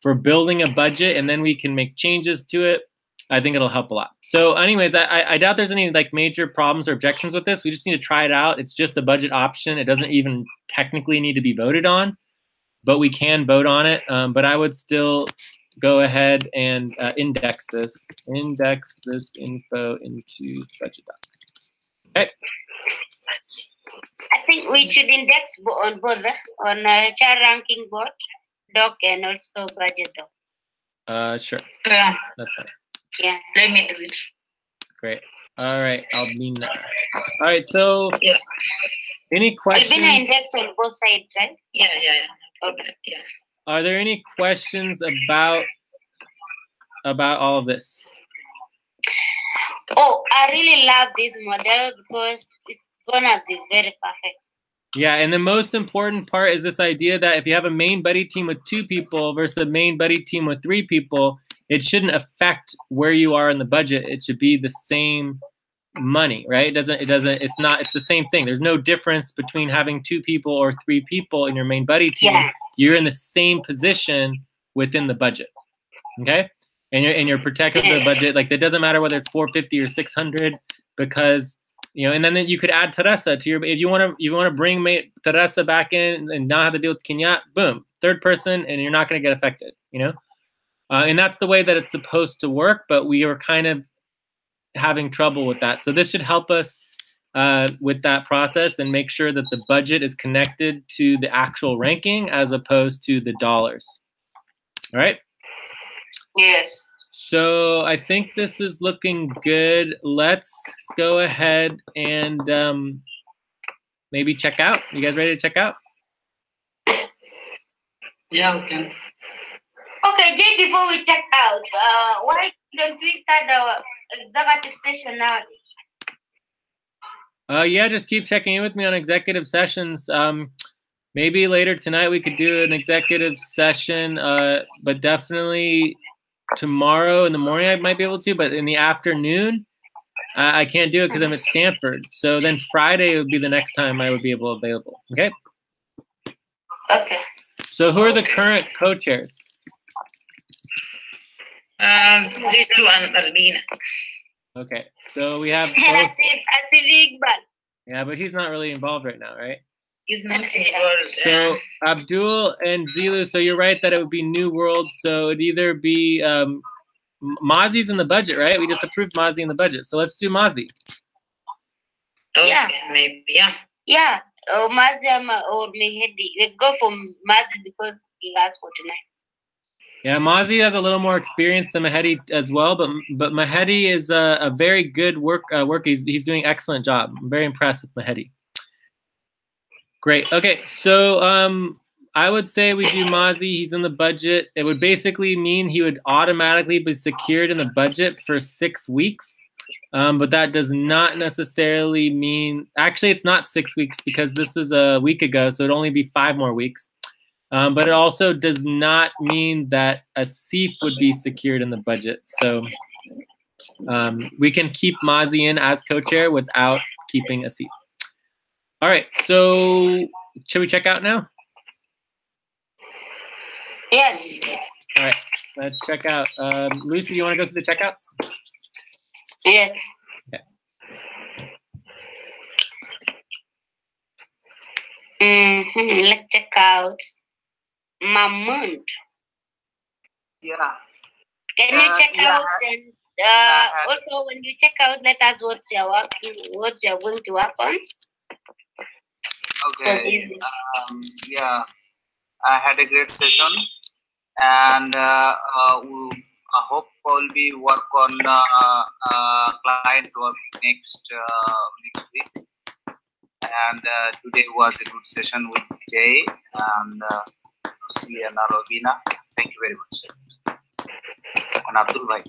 for building a budget, and then we can make changes to it. I think it'll help a lot. So anyways, I doubt there's any like major problems or objections with this. We just need to try it out. It's just a budget option. It doesn't even technically need to be voted on, but we can vote on it. But I would still go ahead and index this info into budget doc. Okay. I think we should index on both, on chart ranking board, doc, and also budget doc. Sure. Yeah. That's fine. Yeah. Let me do it. Great. All right. I'll mean that. All right. So, any questions? We've been indexed on both sides, right? Yeah. Okay. Yeah. Are there any questions about all of this? Oh, I really love this model because it's gonna be very perfect. Yeah, and the most important part is this idea that if you have a main buddy team with 2 people versus a main buddy team with 3 people, it shouldn't affect where you are in the budget. It should be the same money, right? It's the same thing. There's no difference between having 2 people or 3 people in your main buddy team. Yeah. You're in the same position within the budget. Okay? And you're protected the budget. Like, it doesn't matter whether it's 450 or 600, because and then you could add Teresa to if you want to bring Teresa back in and not have to deal with Kenyat, boom, 3rd person, and you're not going to get affected, and that's the way that it's supposed to work, but we are kind of having trouble with that. So this should help us with that process and make sure that the budget is connected to the actual ranking as opposed to the dollars. All right? Yes. So I think this is looking good. Let's go ahead and maybe check out. You guys ready to check out? Yeah, we can. Okay, Jay, before we check out, why don't we start our executive session now? Yeah, just keep checking in with me on executive sessions. Maybe later tonight we could do an executive session, but definitely tomorrow in the morning I might be able to, but in the afternoon I can't do it because I'm at Stanford. So then Friday would be the next time I would be available. Okay? Okay. So who are the current co-chairs? Zitu and Albina. Okay, so we have both. I see Iqbal. Yeah, but he's not really involved right now, right? He's not involved. So Abdul and Zilu, so you're right that it would be New World. So it'd either be Mazi's in the budget, right? We just approved Mazi in the budget. So let's do Mazi. Okay, Yeah. maybe. Yeah. Yeah. Mazi or Mehedi. We go for Mazi because he has 49. Yeah, Mazi has a little more experience than Mehedi as well, but Mehedi is a very good worker. He's doing an excellent job. I'm very impressed with Mehedi. Great. Okay, so I would say we do Mazi. He's in the budget. It would basically mean he would automatically be secured in the budget for 6 weeks. But that does not necessarily mean, actually it's not 6 weeks because this was a week ago, so it'd only be 5 more weeks. But it also does not mean that a CEF would be secured in the budget. So we can keep Mazi in as co-chair without keeping a CEF. All right, so should we check out now? Yes. All right, let's check out. Lucy, you want to go through the checkouts? Yes. Okay. Let's check out Mahmoud. Yeah. Can you check yeah, out and also when you check out, let us what you're going to work on. Okay. Yeah, I had a great session, and I hope we'll be work on client work next week. And today was a good session with Jay and Lucy and Arovina. Thank you very much. And Abdul Bhai.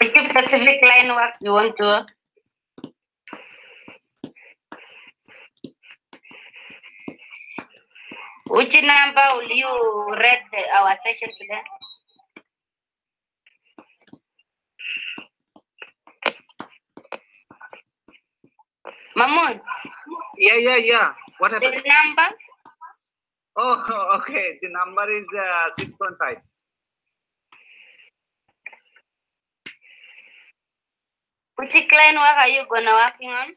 Which specific line work you want to? Which number will you read our session today? Mahmoud. Yeah. What happened? The number? Oh, okay. The number is 6.5. Which client work are you gonna working on?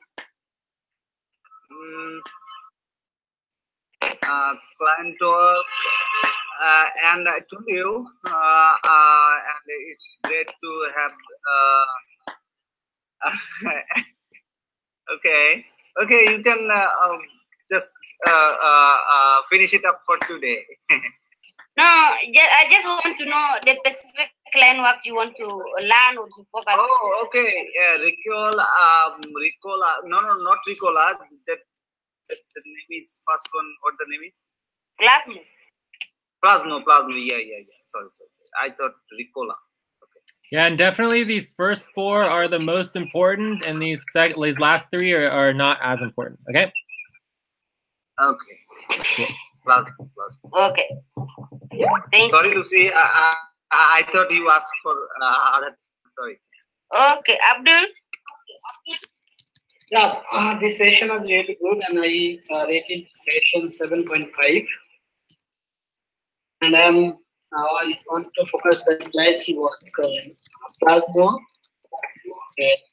Client work, and I told you, and it's great to have. Okay, you can just finish it up for today. No, I just want to know the specific client work you want to learn or to focus. Oh, okay. Ricola. No, not Ricola. The name is first one. What the name is? Plasmo. Yeah. Sorry. I thought Ricola. Okay. Yeah, and definitely these first 4 are the most important, and these last 3 are not as important. Okay. Okay. Cool. Plasmo. Okay. Thank Sorry, you. Lucy. I thought you asked for other. Sorry. Okay, Abdul. Yeah, this session was really good, and I rated the session 7.5. And I want to focus the client work, Plasma,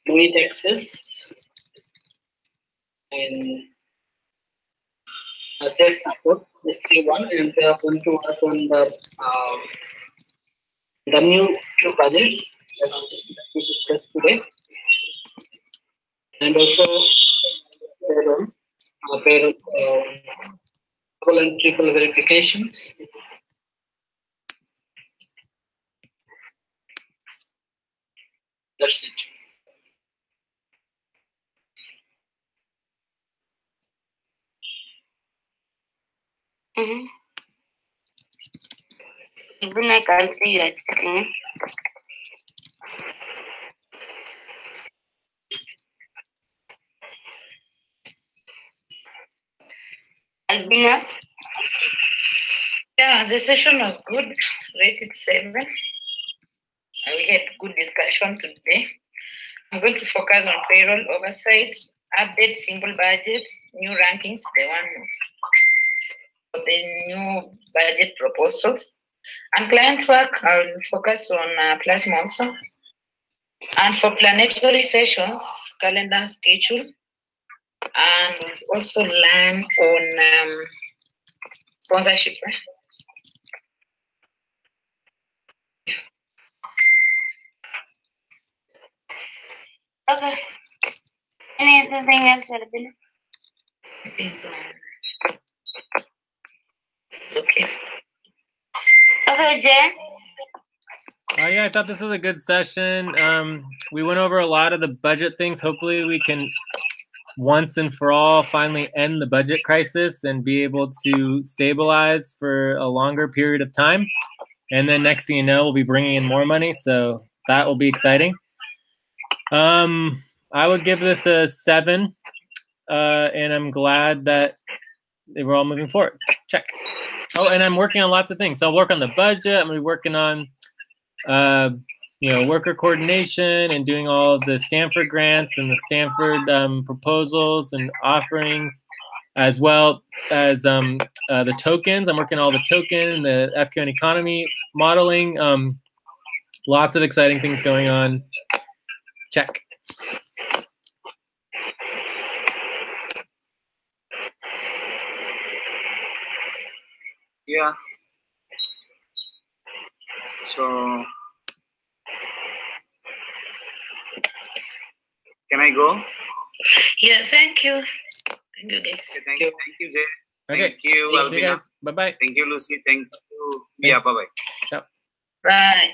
Fluid access, and just support this one, and we are going to work on the new 2 projects as we discussed today, and also payroll double and triple verifications. That's it. Even I can see you are checking. Albina. Yeah, the session was good, rated 7. We had good discussion today. I'm going to focus on payroll oversight, update simple budgets, new rankings, the new budget proposals. And client work, I will focus on Plasma also. And for planetary sessions, calendar schedule, and also learn on sponsorship. Okay. Anything else, Albina? I think okay. Okay, Jen. Yeah, I thought this was a good session. We went over a lot of the budget things. Hopefully we can once and for all finally end the budget crisis and be able to stabilize for a longer period of time. And then next thing you know, we'll be bringing in more money. So that will be exciting. I would give this a 7. And I'm glad that we're all moving forward. Check. Oh, and I'm working on lots of things. So I'll work on the budget. I'm going to be working on, worker coordination and doing all of the Stanford grants and the Stanford proposals and offerings, as well as the tokens. I'm working on all the token, the FQN economy modeling. Lots of exciting things going on. Check. Yeah. So, can I go? Yeah, thank you. Thank you, guys. Okay, thank you, Jay. Okay. Thank you, See you Albina. guys. Bye-bye. Thank you, Lucy. Thank you. Yeah, bye-bye. Ciao. Bye.